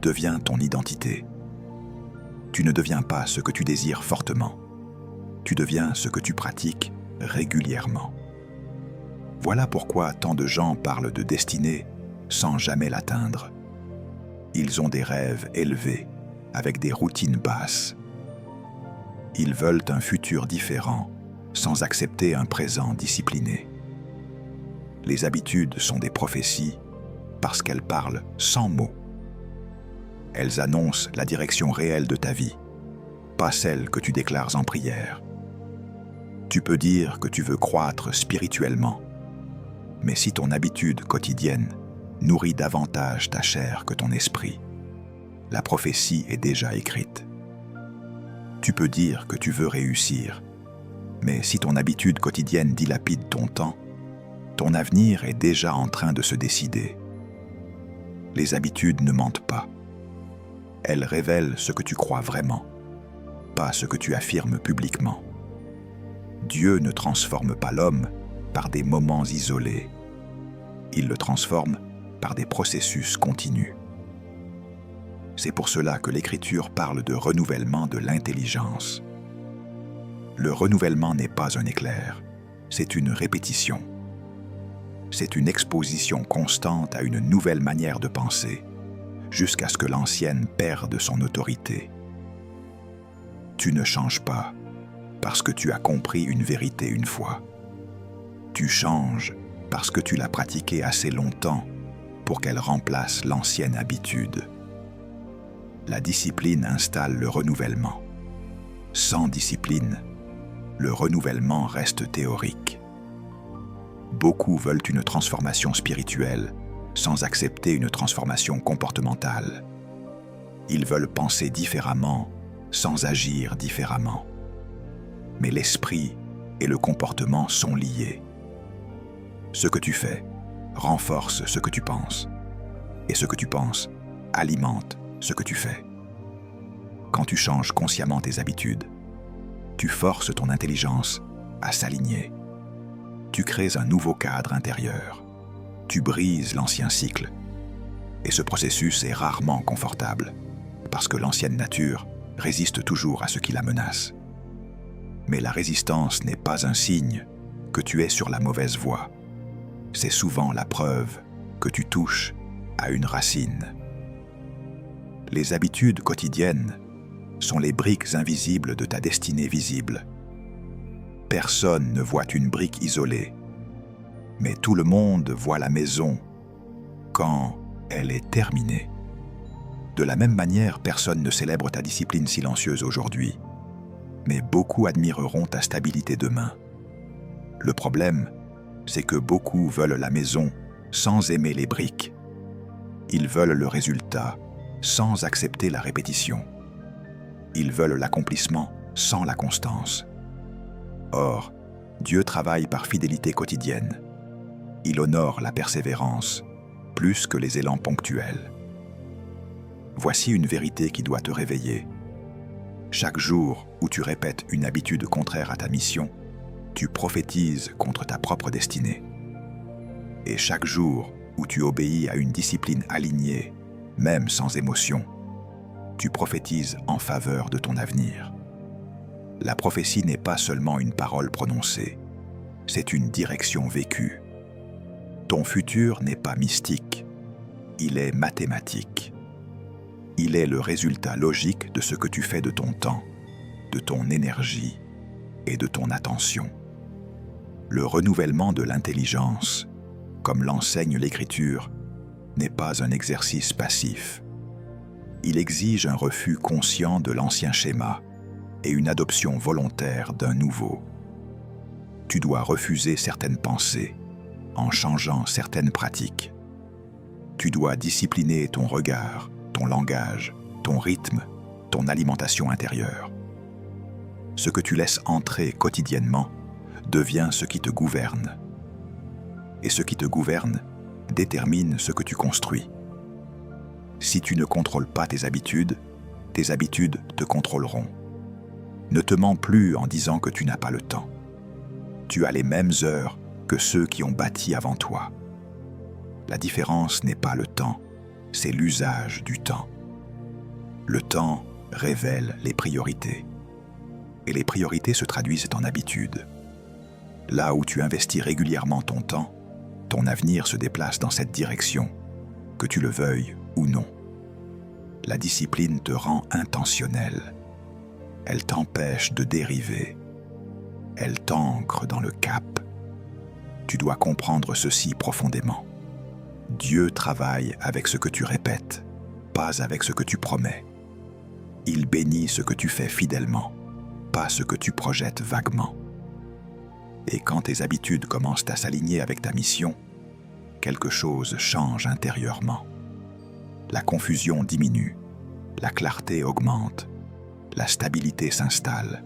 devient ton identité. Tu ne deviens pas ce que tu désires fortement. Tu deviens ce que tu pratiques régulièrement. Voilà pourquoi tant de gens parlent de destinée sans jamais l'atteindre. Ils ont des rêves élevés, avec des routines basses. Ils veulent un futur différent, sans accepter un présent discipliné. Les habitudes sont des prophéties parce qu'elles parlent sans mots. Elles annoncent la direction réelle de ta vie, pas celle que tu déclares en prière. Tu peux dire que tu veux croître spirituellement, mais si ton habitude quotidienne nourrit davantage ta chair que ton esprit, la prophétie est déjà écrite. Tu peux dire que tu veux réussir, mais si ton habitude quotidienne dilapide ton temps, ton avenir est déjà en train de se décider. Les habitudes ne mentent pas. Elles révèlent ce que tu crois vraiment, pas ce que tu affirmes publiquement. Dieu ne transforme pas l'homme par des moments isolés. Il le transforme par des processus continus. C'est pour cela que l'Écriture parle de renouvellement de l'intelligence. Le renouvellement n'est pas un éclair, c'est une répétition. C'est une exposition constante à une nouvelle manière de penser, jusqu'à ce que l'ancienne perde son autorité. Tu ne changes pas parce que tu as compris une vérité une fois. Tu changes parce que tu l'as pratiquée assez longtemps pour qu'elle remplace l'ancienne habitude. La discipline installe le renouvellement. Sans discipline, le renouvellement reste théorique. Beaucoup veulent une transformation spirituelle sans accepter une transformation comportementale. Ils veulent penser différemment sans agir différemment. Mais l'esprit et le comportement sont liés. Ce que tu fais renforce ce que tu penses, et ce que tu penses alimente ce que tu fais. Quand tu changes consciemment tes habitudes, tu forces ton intelligence à s'aligner. Tu crées un nouveau cadre intérieur. Tu brises l'ancien cycle. Et ce processus est rarement confortable, parce que l'ancienne nature résiste toujours à ce qui la menace. Mais la résistance n'est pas un signe que tu es sur la mauvaise voie. C'est souvent la preuve que tu touches à une racine. Les habitudes quotidiennes sont les briques invisibles de ta destinée visible. Personne ne voit une brique isolée, mais tout le monde voit la maison quand elle est terminée. De la même manière, personne ne célèbre ta discipline silencieuse aujourd'hui, mais beaucoup admireront ta stabilité demain. Le problème, c'est que beaucoup veulent la maison sans aimer les briques. Ils veulent le résultat sans accepter la répétition. Ils veulent l'accomplissement sans la constance. Or, Dieu travaille par fidélité quotidienne. Il honore la persévérance plus que les élans ponctuels. Voici une vérité qui doit te réveiller. Chaque jour où tu répètes une habitude contraire à ta mission, tu prophétises contre ta propre destinée. Et chaque jour où tu obéis à une discipline alignée, même sans émotion, tu prophétises en faveur de ton avenir. La prophétie n'est pas seulement une parole prononcée, c'est une direction vécue. Ton futur n'est pas mystique, il est mathématique. Il est le résultat logique de ce que tu fais de ton temps, de ton énergie et de ton attention. Le renouvellement de l'intelligence, comme l'enseigne l'Écriture, n'est pas un exercice passif. Il exige un refus conscient de l'ancien schéma et une adoption volontaire d'un nouveau. Tu dois refuser certaines pensées en changeant certaines pratiques. Tu dois discipliner ton regard, ton langage, ton rythme, ton alimentation intérieure. Ce que tu laisses entrer quotidiennement devient ce qui te gouverne. Et ce qui te gouverne détermine ce que tu construis. Si tu ne contrôles pas tes habitudes te contrôleront. Ne te mens plus en disant que tu n'as pas le temps. Tu as les mêmes heures que ceux qui ont bâti avant toi. La différence n'est pas le temps, c'est l'usage du temps. Le temps révèle les priorités. Et les priorités se traduisent en habitudes. Là où tu investis régulièrement ton temps, ton avenir se déplace dans cette direction, que tu le veuilles ou non. La discipline te rend intentionnel. Elle t'empêche de dériver. Elle t'ancre dans le cap. Tu dois comprendre ceci profondément. Dieu travaille avec ce que tu répètes, pas avec ce que tu promets. Il bénit ce que tu fais fidèlement, pas ce que tu projettes vaguement. Et quand tes habitudes commencent à s'aligner avec ta mission, quelque chose change intérieurement. La confusion diminue, la clarté augmente, la stabilité s'installe,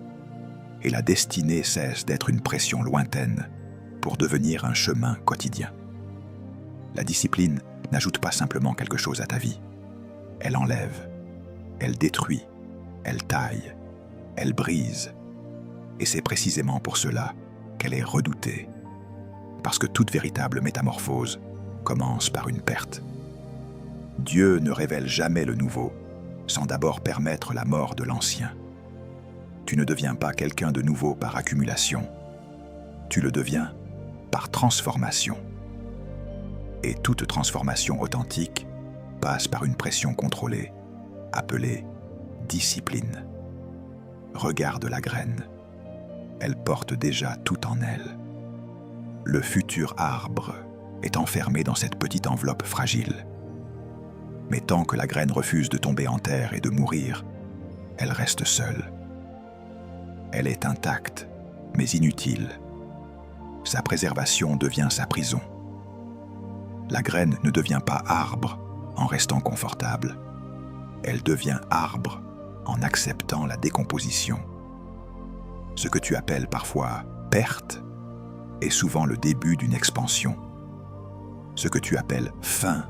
et la destinée cesse d'être une pression lointaine pour devenir un chemin quotidien. La discipline n'ajoute pas simplement quelque chose à ta vie. Elle enlève, elle détruit, elle taille, elle brise. Et c'est précisément pour cela qu'elle est redoutée. Parce que toute véritable métamorphose commence par une perte. Dieu ne révèle jamais le nouveau sans d'abord permettre la mort de l'ancien. Tu ne deviens pas quelqu'un de nouveau par accumulation. Tu le deviens par transformation. Et toute transformation authentique passe par une pression contrôlée, appelée discipline. Regarde la graine. Elle porte déjà tout en elle. Le futur arbre est enfermé dans cette petite enveloppe fragile. Mais tant que la graine refuse de tomber en terre et de mourir, elle reste seule. Elle est intacte, mais inutile. Sa préservation devient sa prison. La graine ne devient pas arbre en restant confortable. Elle devient arbre en acceptant la décomposition. Ce que tu appelles parfois perte est souvent le début d'une expansion. Ce que tu appelles fin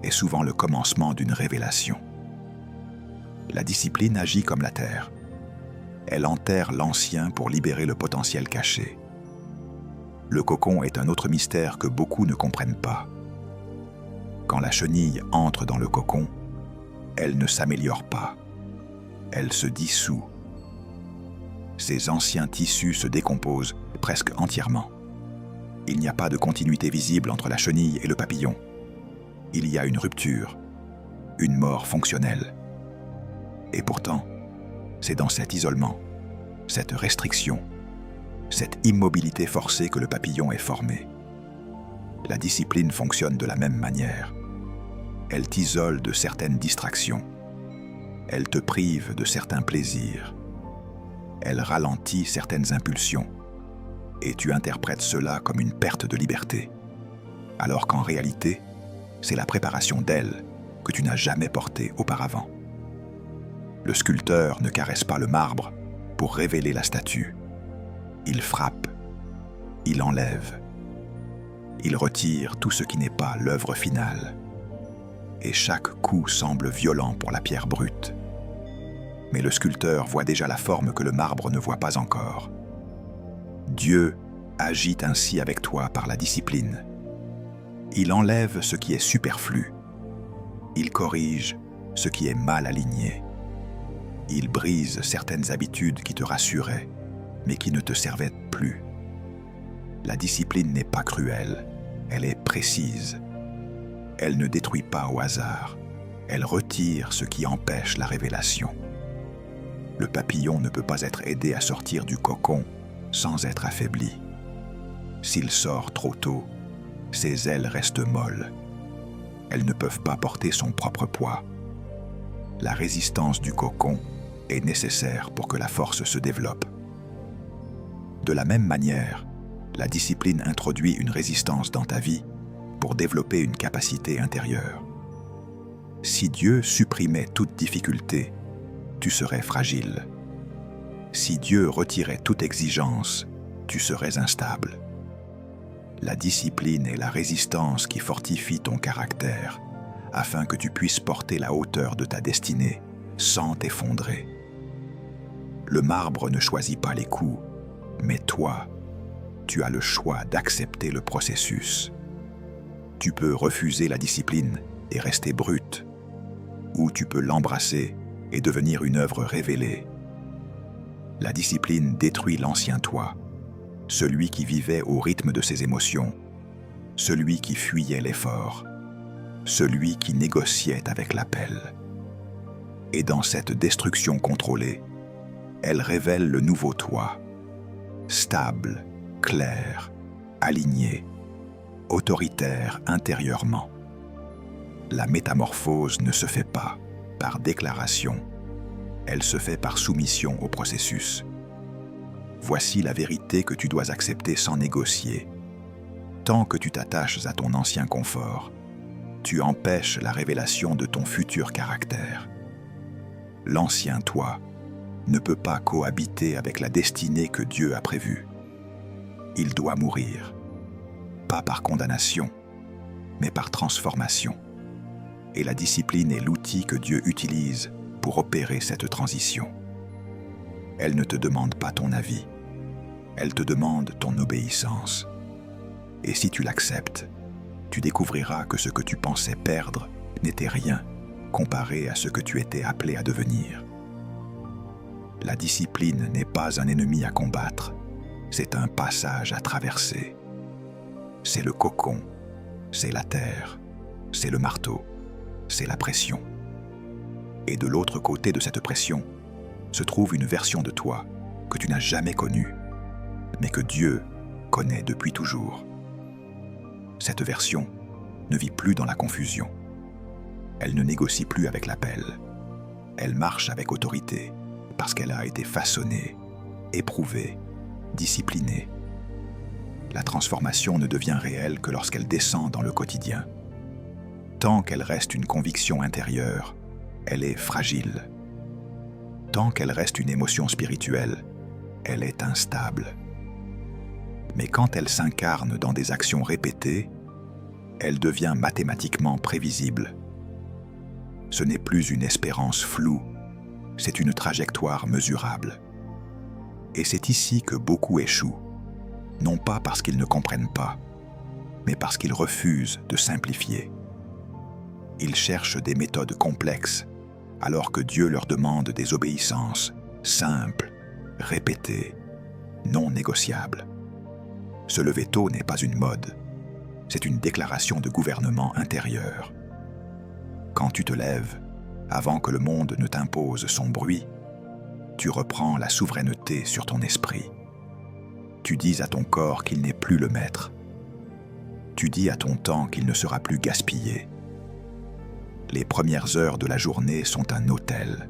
est souvent le commencement d'une révélation. La discipline agit comme la terre. Elle enterre l'ancien pour libérer le potentiel caché. Le cocon est un autre mystère que beaucoup ne comprennent pas. Quand la chenille entre dans le cocon, elle ne s'améliore pas. Elle se dissout. Ses anciens tissus se décomposent presque entièrement. Il n'y a pas de continuité visible entre la chenille et le papillon. Il y a une rupture, une mort fonctionnelle. Et pourtant, c'est dans cet isolement, cette restriction, cette immobilité forcée que le papillon est formé. La discipline fonctionne de la même manière. Elle t'isole de certaines distractions. Elle te prive de certains plaisirs. Elle ralentit certaines impulsions. Et tu interprètes cela comme une perte de liberté. Alors qu'en réalité, c'est la préparation d'elle que tu n'as jamais portée auparavant. Le sculpteur ne caresse pas le marbre pour révéler la statue. Il frappe, il enlève, il retire tout ce qui n'est pas l'œuvre finale. Et chaque coup semble violent pour la pierre brute. Mais le sculpteur voit déjà la forme que le marbre ne voit pas encore. Dieu agit ainsi avec toi par la discipline. Il enlève ce qui est superflu. Il corrige ce qui est mal aligné. Il brise certaines habitudes qui te rassuraient, mais qui ne te servaient plus. La discipline n'est pas cruelle, elle est précise. Elle ne détruit pas au hasard, elle retire ce qui empêche la révélation. Le papillon ne peut pas être aidé à sortir du cocon sans être affaibli. S'il sort trop tôt, ses ailes restent molles. Elles ne peuvent pas porter son propre poids. La résistance du cocon est nécessaire pour que la force se développe. De la même manière, la discipline introduit une résistance dans ta vie pour développer une capacité intérieure. Si Dieu supprimait toute difficulté, tu serais fragile. Si Dieu retirait toute exigence, tu serais instable. La discipline est la résistance qui fortifie ton caractère, afin que tu puisses porter la hauteur de ta destinée sans t'effondrer. Le marbre ne choisit pas les coups, mais toi, tu as le choix d'accepter le processus. Tu peux refuser la discipline et rester brute, ou tu peux l'embrasser et devenir une œuvre révélée. La discipline détruit l'ancien toi, celui qui vivait au rythme de ses émotions, celui qui fuyait l'effort, celui qui négociait avec l'appel. Et dans cette destruction contrôlée, elle révèle le nouveau toi, stable, clair, aligné, autoritaire intérieurement. La métamorphose ne se fait pas par déclaration, elle se fait par soumission au processus. Voici la vérité que tu dois accepter sans négocier. Tant que tu t'attaches à ton ancien confort, tu empêches la révélation de ton futur caractère. L'ancien toi ne peut pas cohabiter avec la destinée que Dieu a prévue. Il doit mourir, pas par condamnation, mais par transformation. Et la discipline est l'outil que Dieu utilise pour opérer cette transition. Elle ne te demande pas ton avis, elle te demande ton obéissance. Et si tu l'acceptes, tu découvriras que ce que tu pensais perdre n'était rien comparé à ce que tu étais appelé à devenir. La discipline n'est pas un ennemi à combattre, c'est un passage à traverser. C'est le cocon, c'est la terre, c'est le marteau, c'est la pression. Et de l'autre côté de cette pression se trouve une version de toi que tu n'as jamais connue, mais que Dieu connaît depuis toujours. Cette version ne vit plus dans la confusion. Elle ne négocie plus avec l'appel. Elle marche avec autorité parce qu'elle a été façonnée, éprouvée, disciplinée. La transformation ne devient réelle que lorsqu'elle descend dans le quotidien. Tant qu'elle reste une conviction intérieure, elle est fragile. Tant qu'elle reste une émotion spirituelle, elle est instable. Mais quand elle s'incarne dans des actions répétées, elle devient mathématiquement prévisible. Ce n'est plus une espérance floue, c'est une trajectoire mesurable. Et c'est ici que beaucoup échouent, non pas parce qu'ils ne comprennent pas, mais parce qu'ils refusent de simplifier. Ils cherchent des méthodes complexes, alors que Dieu leur demande des obéissances simples, répétées, non négociables. Se lever tôt n'est pas une mode, c'est une déclaration de gouvernement intérieur. Quand tu te lèves, avant que le monde ne t'impose son bruit, tu reprends la souveraineté sur ton esprit. Tu dis à ton corps qu'il n'est plus le maître. Tu dis à ton temps qu'il ne sera plus gaspillé. Les premières heures de la journée sont un autel.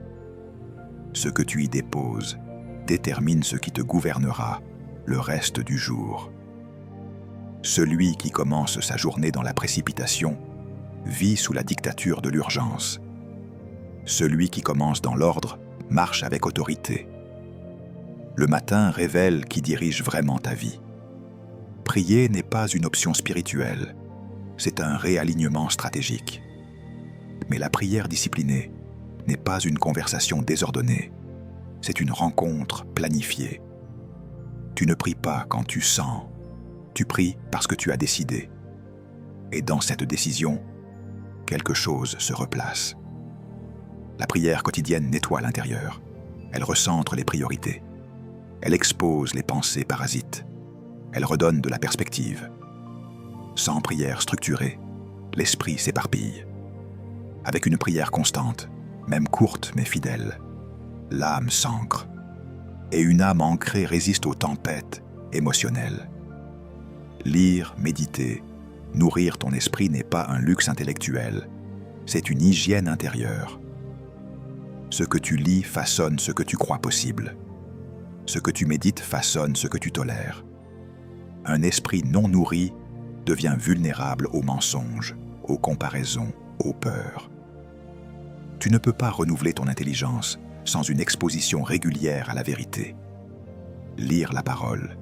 Ce que tu y déposes détermine ce qui te gouvernera le reste du jour. Celui qui commence sa journée dans la précipitation vit sous la dictature de l'urgence. Celui qui commence dans l'ordre marche avec autorité. Le matin révèle qui dirige vraiment ta vie. Prier n'est pas une option spirituelle, c'est un réalignement stratégique. Mais la prière disciplinée n'est pas une conversation désordonnée, c'est une rencontre planifiée. Tu ne pries pas quand tu sens, tu pries parce que tu as décidé. Et dans cette décision, quelque chose se replace. La prière quotidienne nettoie l'intérieur. Elle recentre les priorités. Elle expose les pensées parasites. Elle redonne de la perspective. Sans prière structurée, l'esprit s'éparpille. Avec une prière constante, même courte mais fidèle, l'âme s'ancre. Et une âme ancrée résiste aux tempêtes émotionnelles. Lire, méditer, nourrir ton esprit n'est pas un luxe intellectuel, c'est une hygiène intérieure. Ce que tu lis façonne ce que tu crois possible. Ce que tu médites façonne ce que tu tolères. Un esprit non nourri devient vulnérable aux mensonges, aux comparaisons, aux peurs. Tu ne peux pas renouveler ton intelligence sans une exposition régulière à la vérité. Lire la parole,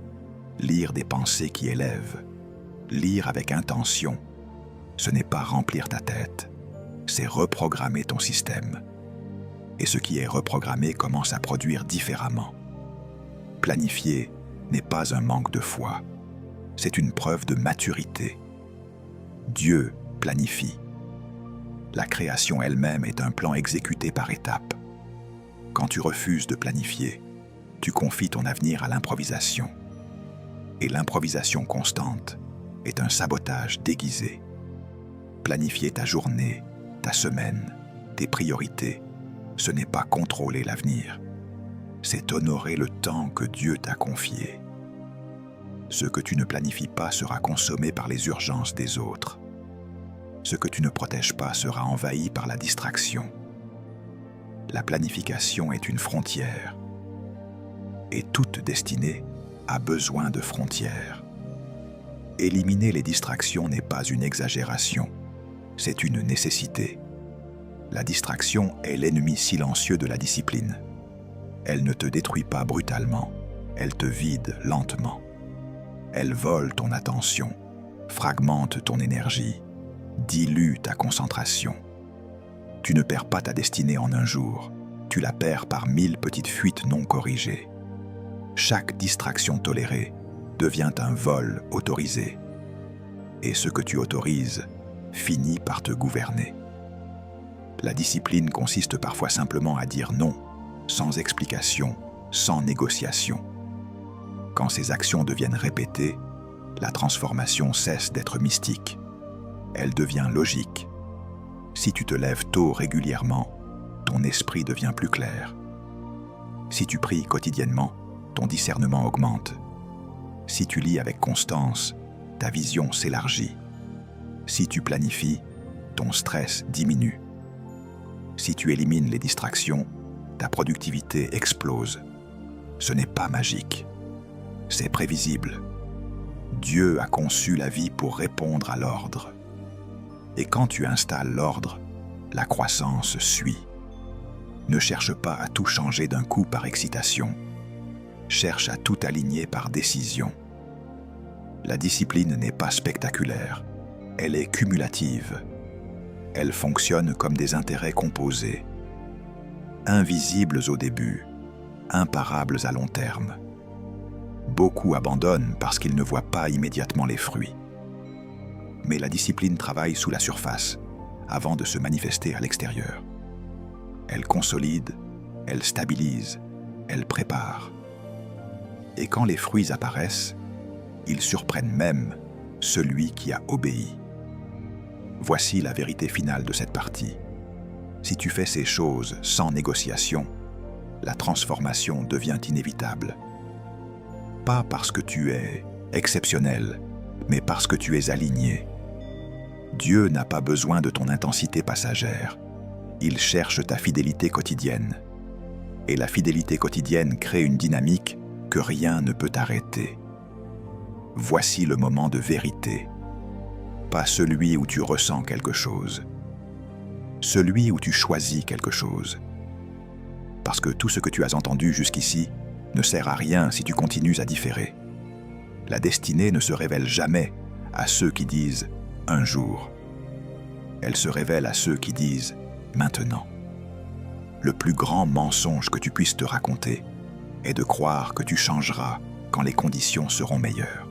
lire des pensées qui élèvent, lire avec intention, ce n'est pas remplir ta tête, c'est reprogrammer ton système. Et ce qui est reprogrammé commence à produire différemment. Planifier n'est pas un manque de foi, c'est une preuve de maturité. Dieu planifie. La création elle-même est un plan exécuté par étapes. Quand tu refuses de planifier, tu confies ton avenir à l'improvisation. Et l'improvisation constante est un sabotage déguisé. Planifier ta journée, ta semaine, tes priorités, ce n'est pas contrôler l'avenir, c'est honorer le temps que Dieu t'a confié. Ce que tu ne planifies pas sera consommé par les urgences des autres. Ce que tu ne protèges pas sera envahi par la distraction. La planification est une frontière. Et toute destinée a besoin de frontières. Éliminer les distractions n'est pas une exagération, c'est une nécessité. La distraction est l'ennemi silencieux de la discipline. Elle ne te détruit pas brutalement, elle te vide lentement. Elle vole ton attention, fragmente ton énergie, dilue ta concentration. Tu ne perds pas ta destinée en un jour, tu la perds par 1000 petites fuites non corrigées. Chaque distraction tolérée devient un vol autorisé. Et ce que tu autorises finit par te gouverner. La discipline consiste parfois simplement à dire non, sans explication, sans négociation. Quand ces actions deviennent répétées, la transformation cesse d'être mystique. Elle devient logique. Si tu te lèves tôt régulièrement, ton esprit devient plus clair. Si tu pries quotidiennement, ton discernement augmente. Si tu lis avec constance, ta vision s'élargit. Si tu planifies, ton stress diminue. Si tu élimines les distractions, ta productivité explose. Ce n'est pas magique, c'est prévisible. Dieu a conçu la vie pour répondre à l'ordre. Et quand tu installes l'ordre, la croissance suit. Ne cherche pas à tout changer d'un coup par excitation. Cherche à tout aligner par décision. La discipline n'est pas spectaculaire, elle est cumulative. Elle fonctionne comme des intérêts composés, invisibles au début, imparables à long terme. Beaucoup abandonnent parce qu'ils ne voient pas immédiatement les fruits. Mais la discipline travaille sous la surface, avant de se manifester à l'extérieur. Elle consolide, elle stabilise, elle prépare. Et quand les fruits apparaissent, ils surprennent même celui qui a obéi. Voici la vérité finale de cette partie. Si tu fais ces choses sans négociation, la transformation devient inévitable. Pas parce que tu es exceptionnel, mais parce que tu es aligné. Dieu n'a pas besoin de ton intensité passagère. Il cherche ta fidélité quotidienne. Et la fidélité quotidienne crée une dynamique que rien ne peut arrêter. Voici le moment de vérité. Pas celui où tu ressens quelque chose. Celui où tu choisis quelque chose. Parce que tout ce que tu as entendu jusqu'ici ne sert à rien si tu continues à différer. La destinée ne se révèle jamais à ceux qui disent « un jour ». Elle se révèle à ceux qui disent « maintenant ». Le plus grand mensonge que tu puisses te raconter est de croire que tu changeras quand les conditions seront meilleures.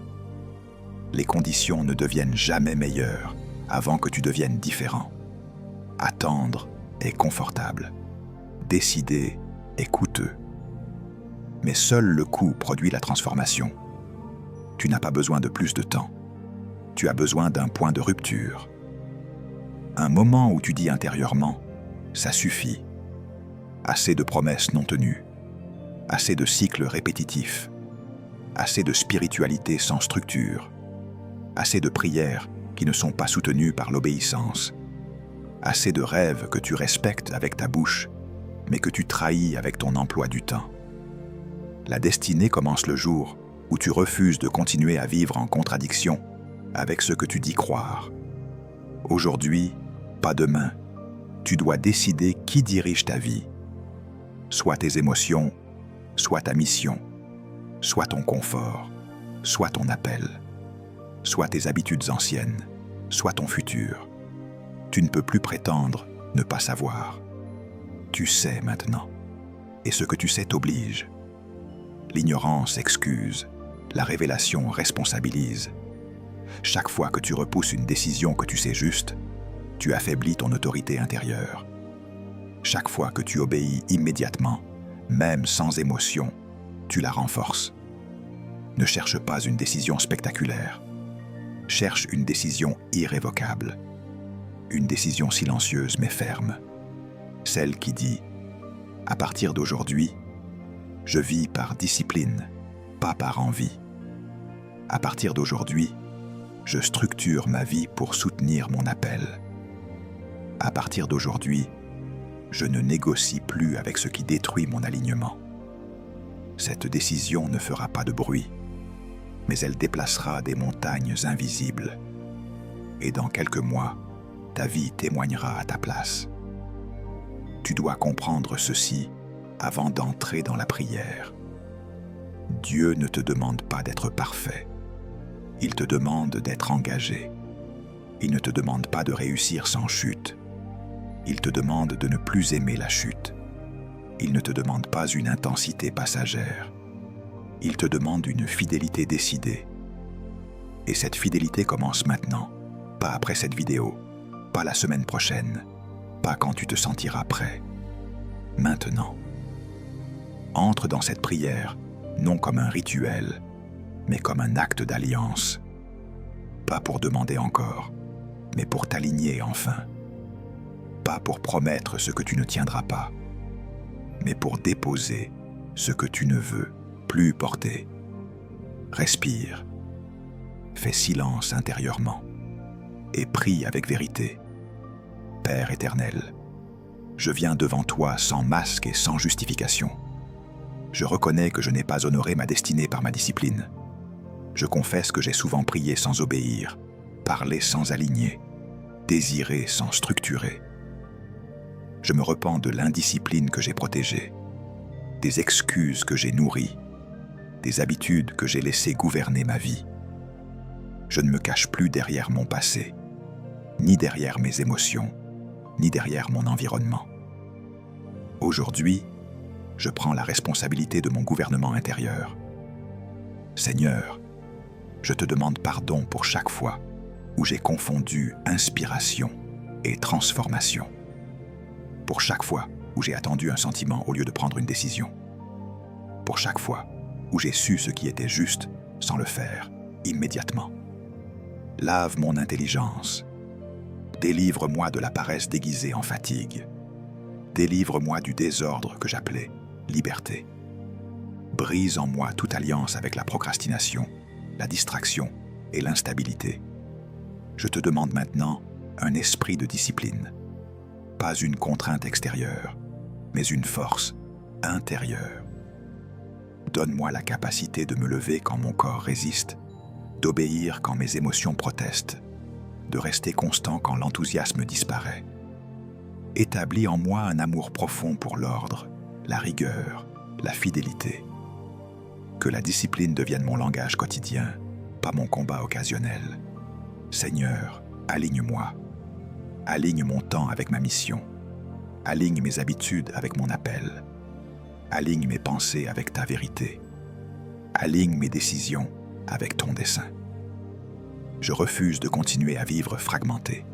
Les conditions ne deviennent jamais meilleures avant que tu deviennes différent. Attendre est confortable. Décider est coûteux. Mais seul le coût produit la transformation. Tu n'as pas besoin de plus de temps. Tu as besoin d'un point de rupture. Un moment où tu dis intérieurement « ça suffit ». Assez de promesses non tenues. Assez de cycles répétitifs. Assez de spiritualité sans structure. Assez de prières qui ne sont pas soutenues par l'obéissance. Assez de rêves que tu respectes avec ta bouche, mais que tu trahis avec ton emploi du temps. La destinée commence le jour où tu refuses de continuer à vivre en contradiction avec ce que tu dis croire. Aujourd'hui, pas demain, tu dois décider qui dirige ta vie. Soit tes émotions, soit ta mission, soit ton confort, soit ton appel, soit tes habitudes anciennes, soit ton futur. Tu ne peux plus prétendre ne pas savoir. Tu sais maintenant, et ce que tu sais t'oblige. L'ignorance excuse, la révélation responsabilise. Chaque fois que tu repousses une décision que tu sais juste, tu affaiblis ton autorité intérieure. Chaque fois que tu obéis immédiatement, même sans émotion, tu la renforces. Ne cherche pas une décision spectaculaire. Cherche une décision irrévocable. Une décision silencieuse mais ferme. Celle qui dit « À partir d'aujourd'hui, je vis par discipline, pas par envie. À partir d'aujourd'hui, je structure ma vie pour soutenir mon appel. À partir d'aujourd'hui, je ne négocie plus avec ce qui détruit mon alignement. Cette décision ne fera pas de bruit, mais elle déplacera des montagnes invisibles. Et dans quelques mois, ta vie témoignera à ta place. Tu dois comprendre ceci avant d'entrer dans la prière. Dieu ne te demande pas d'être parfait. Il te demande d'être engagé. Il ne te demande pas de réussir sans chute. Il te demande de ne plus aimer la chute. Il ne te demande pas une intensité passagère. Il te demande une fidélité décidée. Et cette fidélité commence maintenant, pas après cette vidéo, pas la semaine prochaine, pas quand tu te sentiras prêt. Maintenant. Entre dans cette prière, non comme un rituel, mais comme un acte d'alliance. Pas pour demander encore, mais pour t'aligner enfin. Pas pour promettre ce que tu ne tiendras pas, mais pour déposer ce que tu ne veux plus porter. Respire. Fais silence intérieurement et prie avec vérité. Père éternel, je viens devant toi sans masque et sans justification. Je reconnais que je n'ai pas honoré ma destinée par ma discipline. Je confesse que j'ai souvent prié sans obéir, parlé sans aligner, désiré sans structurer. Je me repens de l'indiscipline que j'ai protégée, des excuses que j'ai nourries, des habitudes que j'ai laissées gouverner ma vie. Je ne me cache plus derrière mon passé, ni derrière mes émotions, ni derrière mon environnement. Aujourd'hui, je prends la responsabilité de mon gouvernement intérieur. Seigneur, je te demande pardon pour chaque fois où j'ai confondu inspiration et transformation. Pour chaque fois où j'ai attendu un sentiment au lieu de prendre une décision. Pour chaque fois où j'ai su ce qui était juste sans le faire immédiatement. Lave mon intelligence. Délivre-moi de la paresse déguisée en fatigue. Délivre-moi du désordre que j'appelais liberté. Brise en moi toute alliance avec la procrastination, la distraction et l'instabilité. Je te demande maintenant un esprit de discipline. Pas une contrainte extérieure, mais une force intérieure. Donne-moi la capacité de me lever quand mon corps résiste, d'obéir quand mes émotions protestent, de rester constant quand l'enthousiasme disparaît. Établis en moi un amour profond pour l'ordre, la rigueur, la fidélité. Que la discipline devienne mon langage quotidien, pas mon combat occasionnel. Seigneur, aligne-moi. Aligne mon temps avec ma mission. Aligne mes habitudes avec mon appel. Aligne mes pensées avec ta vérité. Aligne mes décisions avec ton dessein. Je refuse de continuer à vivre fragmenté.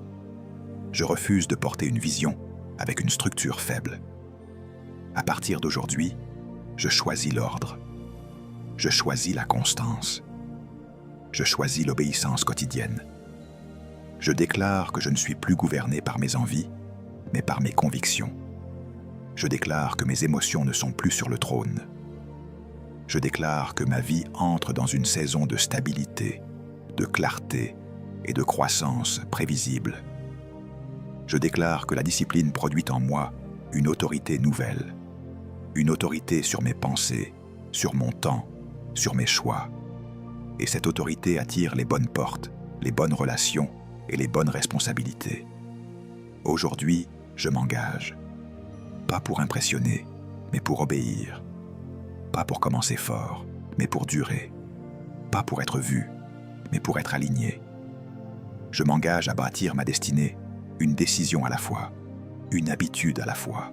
Je refuse de porter une vision avec une structure faible. À partir d'aujourd'hui, je choisis l'ordre. Je choisis la constance. Je choisis l'obéissance quotidienne. Je déclare que je ne suis plus gouverné par mes envies, mais par mes convictions. Je déclare que mes émotions ne sont plus sur le trône. Je déclare que ma vie entre dans une saison de stabilité, de clarté et de croissance prévisible. Je déclare que la discipline produit en moi une autorité nouvelle, une autorité sur mes pensées, sur mon temps, sur mes choix. Et cette autorité attire les bonnes portes, les bonnes relations et les bonnes responsabilités. Aujourd'hui, je m'engage. Pas pour impressionner, mais pour obéir. Pas pour commencer fort, mais pour durer. Pas pour être vu, mais pour être aligné. Je m'engage à bâtir ma destinée, une décision à la fois, une habitude à la fois,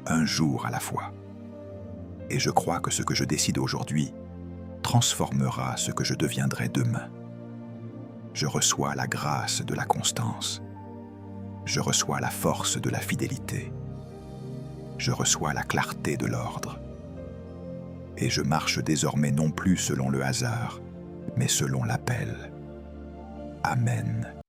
un jour à la fois. Et je crois que ce que je décide aujourd'hui transformera ce que je deviendrai demain. Je reçois la grâce de la constance. Je reçois la force de la fidélité. Je reçois la clarté de l'ordre. Et je marche désormais non plus selon le hasard, mais selon l'appel. Amen.